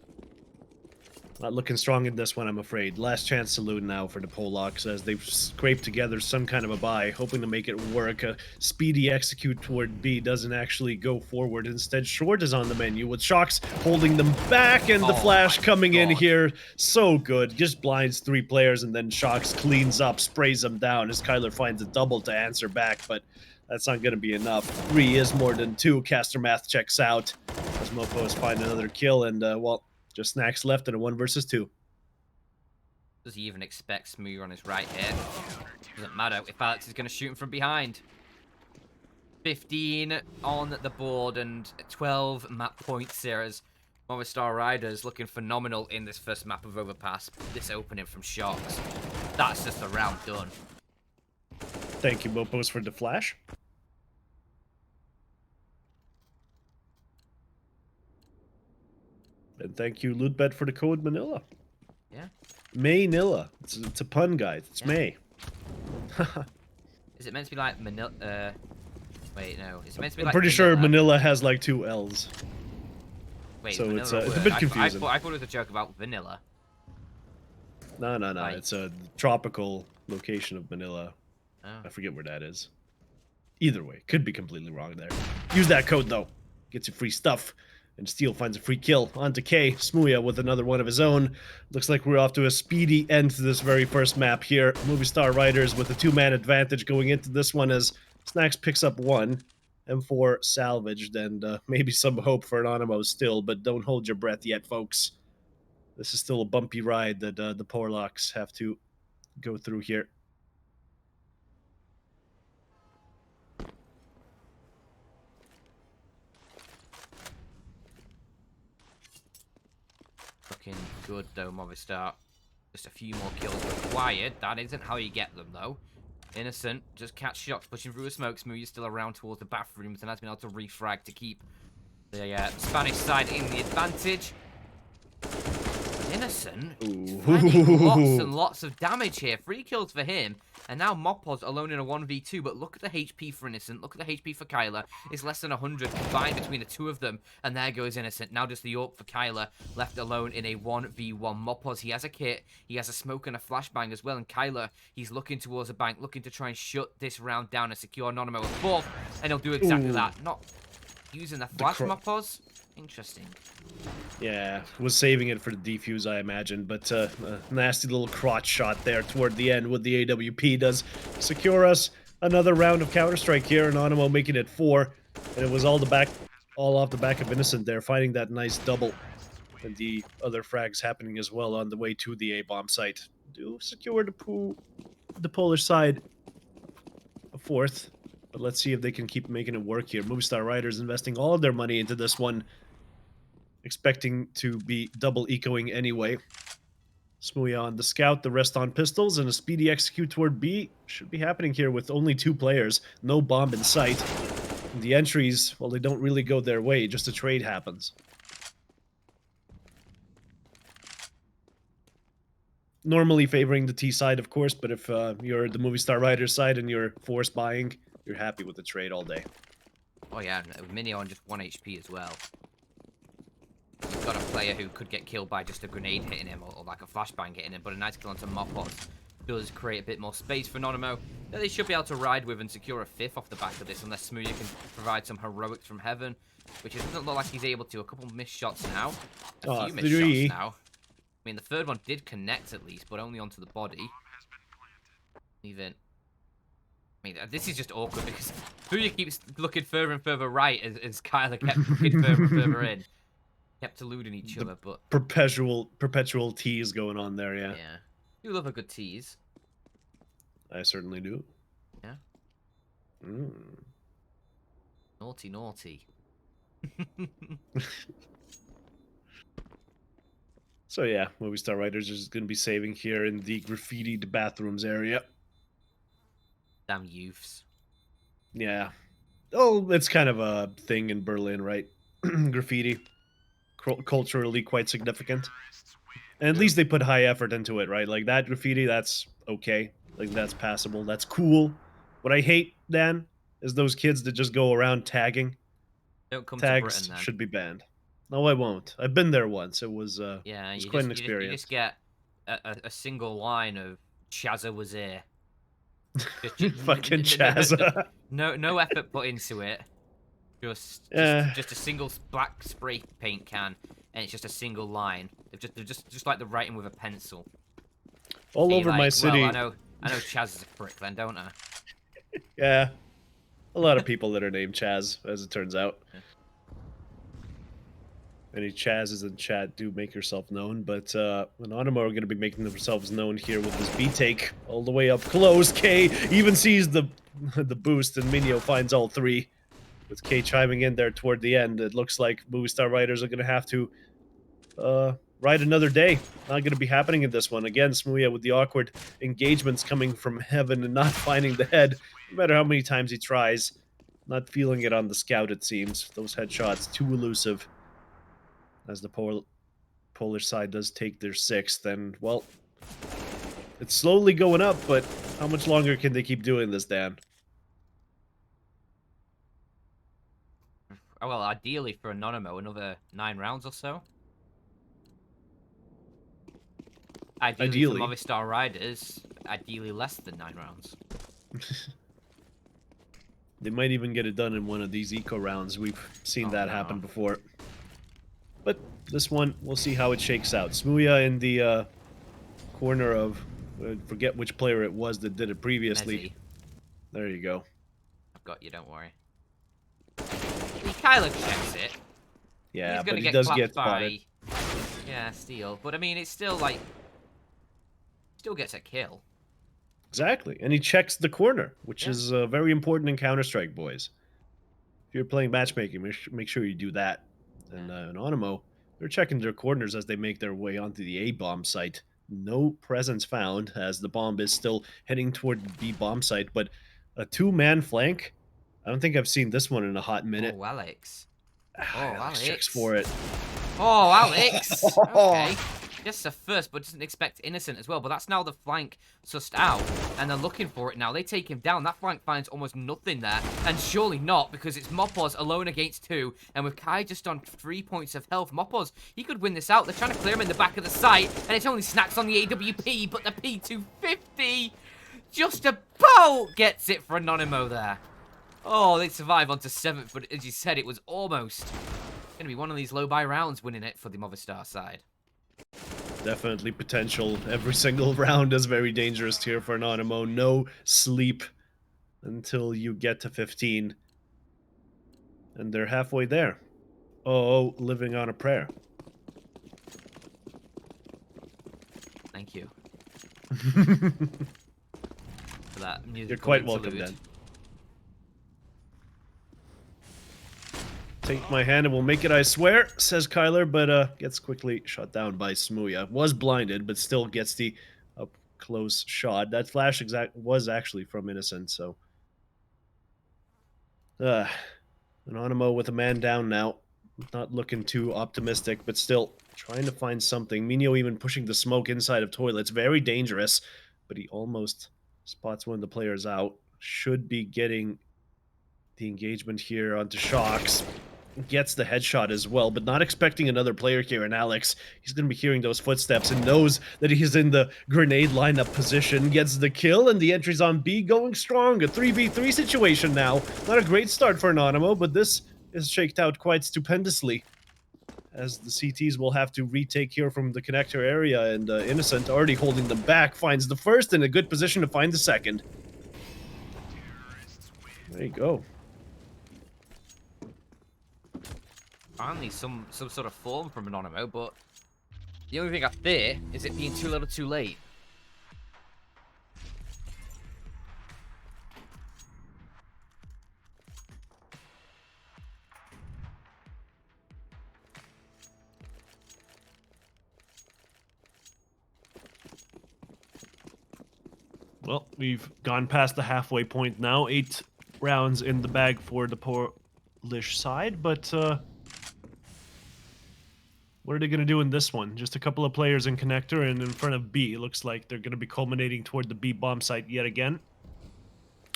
Speaker 4: not looking strong in this one, I'm afraid. Last chance saloon now for the Polacks as they've scraped together some kind of a buy, hoping to make it work. A speedy execute toward B doesn't actually go forward. Instead, short is on the menu with Shox holding them back, and the flash coming in here. So good. Just blinds 3 players, and then Shox cleans up, sprays them down as Kyler finds a double to answer back, but that's not going to be enough. 3 is more than 2. Caster math checks out as Mopos find another kill, and, well, just snacks left in a 1 versus 2.
Speaker 3: Does he even expect Smuya on his right here? Doesn't matter if Alex is going to shoot him from behind. 15 on the board and 12 map points here as Movistar Riders looking phenomenal in this first map of Overpass. This opening from Shox. That's just the round done.
Speaker 4: Thank you, Mopos, for the flash. And thank you, LOOTBET, for the code Manila.
Speaker 3: Yeah.
Speaker 4: May-nilla. It's a pun, guys. It's May.
Speaker 3: Is it meant to be like Manila? Wait, no. It's meant to be
Speaker 4: I'm
Speaker 3: like
Speaker 4: pretty sure
Speaker 3: Manila.
Speaker 4: Manila has like 2 L's.
Speaker 3: Wait,
Speaker 4: So
Speaker 3: vanilla
Speaker 4: it's a
Speaker 3: word?
Speaker 4: bit
Speaker 3: I
Speaker 4: confusing.
Speaker 3: thought it was a joke about vanilla.
Speaker 4: No.
Speaker 3: Like-
Speaker 4: It's a tropical location of Manila.
Speaker 3: Oh.
Speaker 4: I forget where that is. Either way, could be completely wrong there. Use that code though. Gets you free stuff. And Steel finds a free kill. On to K. Smooya with another one of his own. Looks like we're off to a speedy end to this very first map here. Movistar Riders with a 2-man advantage going into this one as Snacks picks up 1. M4 salvaged and maybe some hope for Anonymo still, but don't hold your breath yet, folks. This is still a bumpy ride that the Porlocks have to go through here.
Speaker 3: Looking good though, Movistar. Just a few more kills required. That isn't how you get them though. Innocent, just catch shots, pushing through a smoke. Smoothie's still around towards the bathrooms and has been able to refrag to keep the Spanish side in the advantage. Innocent, finding lots and lots of damage here. 3 kills for him, and now Mopos alone in a 1v2. But look at the HP for Innocent. Look at the HP for Kyler. It's less than 100 combined between the two of them, and there goes Innocent. Now just the AWP for Kyler, left alone in a 1v1. Mopos, he has a kit, he has a smoke and a flashbang as well, and Kyler, he's looking towards a bank, looking to try and shut this round down and secure Anonymo a 4th, and he'll do exactly that. Not using the flash, Mopos. Interesting.
Speaker 4: Yeah, was saving it for the defuse, I imagine, but a nasty little crotch shot there toward the end with the AWP does secure us another round of Counter-Strike here, and Anonymo making it 4, and it was all off the back of Innocent there, finding that nice double, and the other frags happening as well on the way to the A-bomb site. Do secure the Polish side a 4th, but let's see if they can keep making it work here. Movistar Riders investing all of their money into this one, expecting to be double ecoing anyway. Smooya on the scout, the rest on pistols, and a speedy execute toward B should be happening here with only 2 players, no bomb in sight. And the entries, well, they don't really go their way, just a trade happens. Normally favoring the T side, of course, but if you're the Movistar Riders side and you're force buying, you're happy with the trade all day.
Speaker 3: Oh yeah, Mini on just 1 HP as well. You've got a player who could get killed by just a grenade hitting him or like a flashbang hitting him, but a nice kill onto Mopos does create a bit more space for Anonymo that they should be able to ride with and secure a 5th off the back of this, unless Smooya can provide some heroics from heaven, which it doesn't look like he's able to. A couple missed shots now. A few missed shots now. I mean, the 3rd one did connect at least, but only onto the body. Even... I mean, this is just awkward because Smooya keeps looking further and further right as Kyler kept looking further and further in. Kept eluding each other, but
Speaker 4: perpetual tease going on there, yeah.
Speaker 3: Yeah, you love a good tease.
Speaker 4: I certainly do.
Speaker 3: Yeah. Naughty, naughty.
Speaker 4: So yeah, Movistar Riders is going to be saving here in the graffitied bathrooms area.
Speaker 3: Damn youths.
Speaker 4: Yeah. Oh, it's kind of a thing in Berlin, right? Graffiti. Culturally quite significant. And at least they put high effort into it, right? Like that graffiti, that's okay. Like that's passable. That's cool. What I hate, Dan, is those kids that just go around tagging.
Speaker 3: Don't come
Speaker 4: Tags
Speaker 3: to Britain then.
Speaker 4: should be banned. No, I won't. I've been there once. It was
Speaker 3: yeah,
Speaker 4: it was quite an
Speaker 3: you
Speaker 4: experience.
Speaker 3: just get a single line of Chazza was here.
Speaker 4: Fucking Chazza.
Speaker 3: No effort put into it. Just a single black spray paint can, and it's just a single line. They're just like the writing with a pencil.
Speaker 4: All over my city.
Speaker 3: Well, I know Chaz is a prick then, don't I?
Speaker 4: Yeah. A lot of people that are named Chaz, as it turns out.
Speaker 3: Yeah.
Speaker 4: Any Chazes in chat, do make yourself known, but Anonymo are going to be making themselves known here with this B-take all the way up close. K even sees the boost, and Minio finds all 3. With K chiming in there toward the end, it looks like Movistar Riders are going to have to ride another day. Not going to be happening in this one. Again, Smooya with the awkward engagements coming from heaven and not finding the head, no matter how many times he tries. Not feeling it on the scout, it seems. Those headshots too elusive. As the Polish side does take their 6th, and, well, it's slowly going up, but how much longer can they keep doing this, Dan?
Speaker 3: well, ideally for Anonymo, another 9 rounds or so. Ideally for Movistar Riders, ideally less than 9 rounds.
Speaker 4: They might even get it done in one of these eco rounds. We've seen that happen before. But this one, we'll see how it shakes out. Smooya in the corner of... forget which player it was that did it previously.
Speaker 3: Mezzy.
Speaker 4: There you go.
Speaker 3: I've got you, don't worry. Kyler checks it.
Speaker 4: Yeah,
Speaker 3: He's
Speaker 4: but he
Speaker 3: get
Speaker 4: does
Speaker 3: clapped
Speaker 4: get spotted.
Speaker 3: Yeah, steal. But I mean, it's still like... Still gets a kill.
Speaker 4: Exactly. And he checks the corner, which is very important in Counter-Strike, boys. If you're playing matchmaking, make sure you do that. And Anonymo, they're checking their corners as they make their way onto the A-bomb site. No presence found, as the bomb is still heading toward the B-bomb site, but a 2-man flank? I don't think I've seen this one in a hot minute.
Speaker 3: Oh, Alex.
Speaker 4: Alex checks for it.
Speaker 3: Oh, Alex! Okay. Just a first, but doesn't expect Innocent as well. But that's now the flank sussed out, and they're looking for it now. They take him down. That flank finds almost nothing there, and surely not, because it's Mopos alone against 2, and with Kai just on 3 points of health, Mopos, he could win this out. They're trying to clear him in the back of the site, and it's only snacks on the AWP, but the P250 just about gets it for Anonymo there. Oh, they survive onto 7th, but as you said, it was almost going to be one of these low-buy rounds winning it for the Movistar side.
Speaker 4: Definitely potential. Every single round is very dangerous here for Anonymo. No sleep until you get to 15. And they're halfway there. Oh, living on a prayer.
Speaker 3: Thank you. For that musical
Speaker 4: You're quite welcome,
Speaker 3: interlude.
Speaker 4: then. Take my hand and we'll make it, I swear, says Kyler, but gets quickly shot down by Smooya. Was blinded, but still gets the up-close shot. That flash was actually from Innocent, so... Anonymo with a man down now. Not looking too optimistic, but still trying to find something. Minio even pushing the smoke inside of toilets. Very dangerous, but he almost spots one of the players out. Should be getting the engagement here onto Shocks. Gets the headshot as well, but not expecting another player here in Alex. He's going to be hearing those footsteps and knows that he's in the grenade lineup position. Gets the kill, and the entry's on B going strong. A 3v3 situation now. Not a great start for Anonymo, but this is shaked out quite stupendously, as the CTs will have to retake here from the connector area, and Innocent, already holding them back, finds the first in a good position to find the second. There you go.
Speaker 3: Finally, some sort of form from Anonymo, but the only thing I fear is it being too little too late.
Speaker 4: Well, we've gone past the halfway point now. 8 rounds in the bag for the Polish side, but what are they going to do in this one? Just a couple of players in connector and in front of B. It looks like they're going to be culminating toward the B bomb site yet again.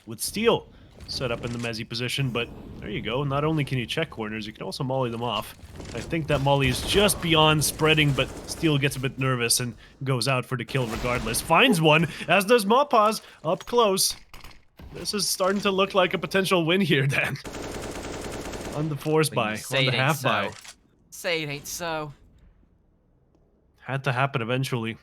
Speaker 4: With Steel set up in the mezzy position, but there you go. Not only can you check corners, you can also molly them off. I think that molly is just beyond spreading, but Steel gets a bit nervous and goes out for the kill regardless. Finds one, as does Mopaz, up close. This is starting to look like a potential win here, then. On the force buy, on the half buy.
Speaker 3: Say it ain't so.
Speaker 4: Had to happen eventually,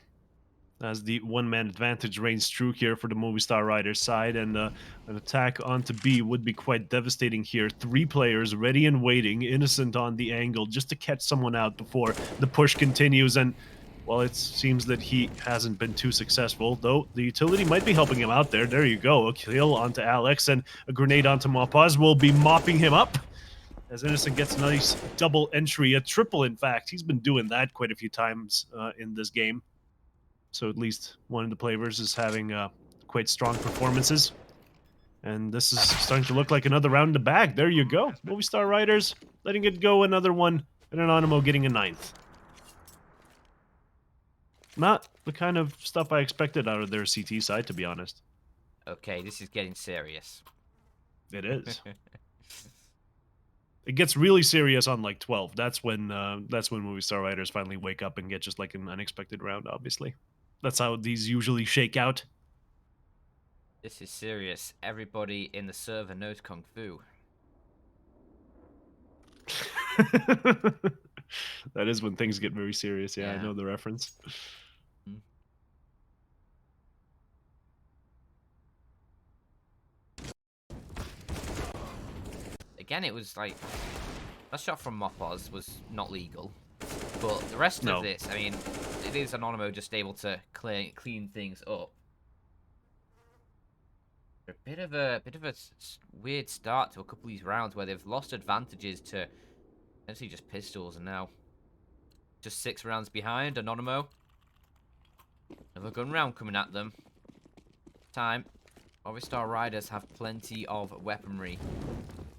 Speaker 4: as the one-man advantage reigns true here for the Movistar Riders side, and an attack onto B would be quite devastating here. 3 players ready and waiting, Innocent on the angle, just to catch someone out before the push continues, and, well, it seems that he hasn't been too successful, though the utility might be helping him out there. There you go, a kill onto Alex, and a grenade onto Mopaz will be mopping him up, as Innocent gets a nice double entry, a triple in fact. He's been doing that quite a few times in this game. So at least one of the players is having quite strong performances. And this is starting to look like another round in the bag. There you go. Movistar Riders letting it go, another one, and Anonymo getting a 9th. Not the kind of stuff I expected out of their CT side, to be honest.
Speaker 3: Okay, this is getting serious.
Speaker 4: It is. It gets really serious on like 12. That's when Movistar riders finally wake up and get just like an unexpected round. Obviously, that's how these usually shake out.
Speaker 3: This is serious. Everybody in the server knows Kung Fu.
Speaker 4: That is when things get very serious. Yeah, I
Speaker 3: Yeah.
Speaker 4: know the reference.
Speaker 3: Mm. Again, it was like that shot from Mopos was not legal, but the rest
Speaker 4: No.
Speaker 3: of this, I mean, it is Anonymo just able to clean things up. A bit of a weird start to a couple of these rounds where they've lost advantages to essentially just pistols, and now just 6 rounds behind. Anonymo, another gun round coming at them. Time. Movistar riders have plenty of weaponry.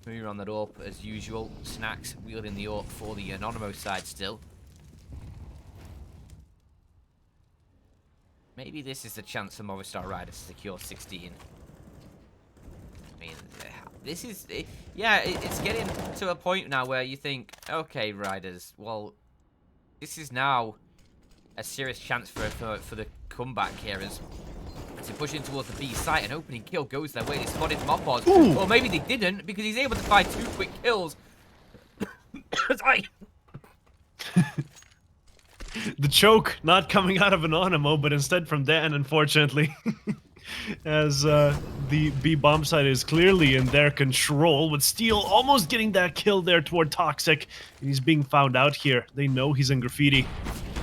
Speaker 3: Moving on that up as usual. Snacks wielding the AWP for the Anonymo side still. Maybe this is the chance for Movistar riders to secure 16. I mean, this is... yeah, it's getting to a point now where you think, okay, riders, well, this is now a serious chance for the comeback here as they push in towards the B site. An opening kill goes their way. They spotted Mopos. Or maybe they didn't, because he's able to find 2 quick kills. Sorry.
Speaker 4: The choke not coming out of Anonymo, but instead from Dan, unfortunately. As the B bomb site is clearly in their control, with Steel almost getting that kill there toward Toxic. And he's being found out here. They know he's in graffiti.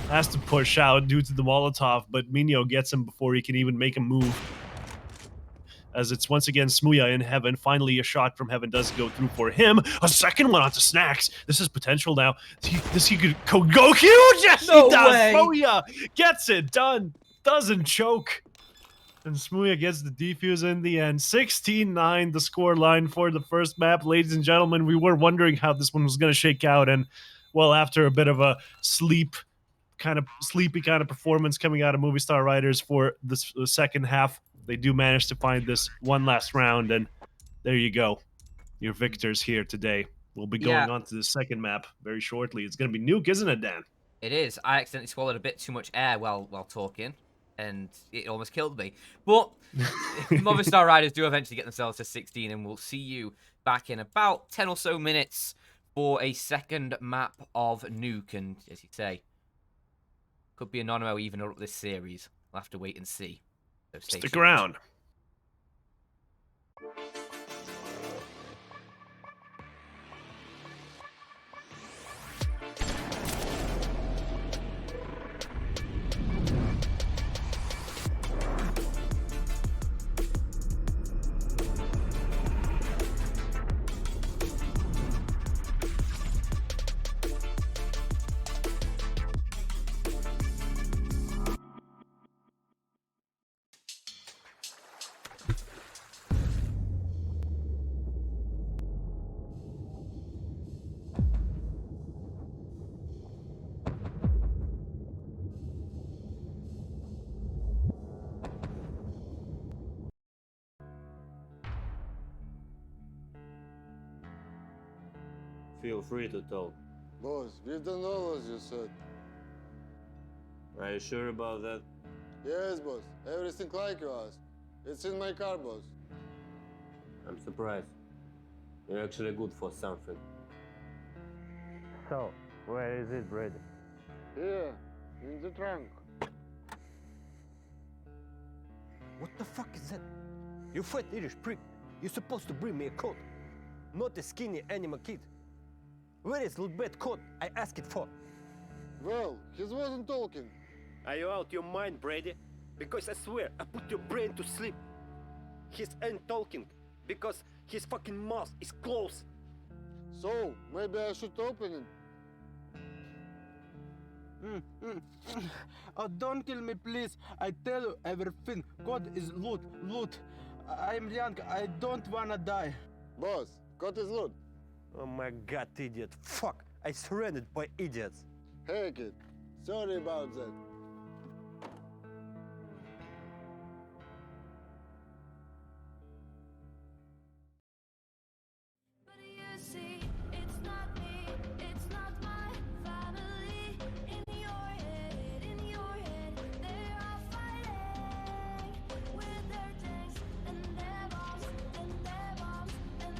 Speaker 4: Has to push out due to the Molotov, but Minho gets him before he can even make a move. As it's once again Smooya in Heaven. Finally, a shot from Heaven does go through for him. A second one onto Snacks. This is potential now. He could go huge! Yes,
Speaker 3: No
Speaker 4: he does!
Speaker 3: way.
Speaker 4: Smooya gets it done. Doesn't choke. And Smooya gets the defuse in the end. 16-9, the score line for the first map. Ladies and gentlemen, we were wondering how this one was going to shake out. And, well, after a bit of a sleepy kind of performance coming out of Movistar Riders for the second half, they do manage to find this one last round. And there you go. Your victors here today. We'll be going on to the second map very shortly. It's going to be Nuke, isn't it, Dan?
Speaker 3: It is. I accidentally swallowed a bit too much air while talking, and it almost killed me. But Movistar Riders do eventually get themselves to 16, and we'll see you back in about 10 or so minutes for a second map of Nuke. And as you say, could be Anonymo even up this series. We'll have to wait and see. So stay
Speaker 4: Stick
Speaker 3: tuned.
Speaker 4: around.
Speaker 1: Feel free to talk.
Speaker 2: Boss, we've done all as you said.
Speaker 1: Are you sure about that?
Speaker 2: Yes, boss. Everything like you asked. It's in my car, boss.
Speaker 1: I'm surprised. You're actually good for something. So, where is it, Brady?
Speaker 2: Here, in the trunk.
Speaker 1: What the fuck is that? You fat Irish prick. You're supposed to bring me a coat, not a skinny animal kid. Where is LOOT.BET code I asked it for?
Speaker 2: Well, he wasn't talking.
Speaker 1: Are you out your mind, Brady? Because I swear, I put your brain to sleep. He ain't talking because his fucking mouth is closed.
Speaker 2: So, maybe I should open it.
Speaker 5: Oh, don't kill me, please. I tell you everything. God is loot. I'm young. I don't wanna die.
Speaker 2: Boss, code is loot.
Speaker 1: Oh my god, idiot. Fuck, I surrendered by idiots.
Speaker 2: Hey, kid. Sorry about that.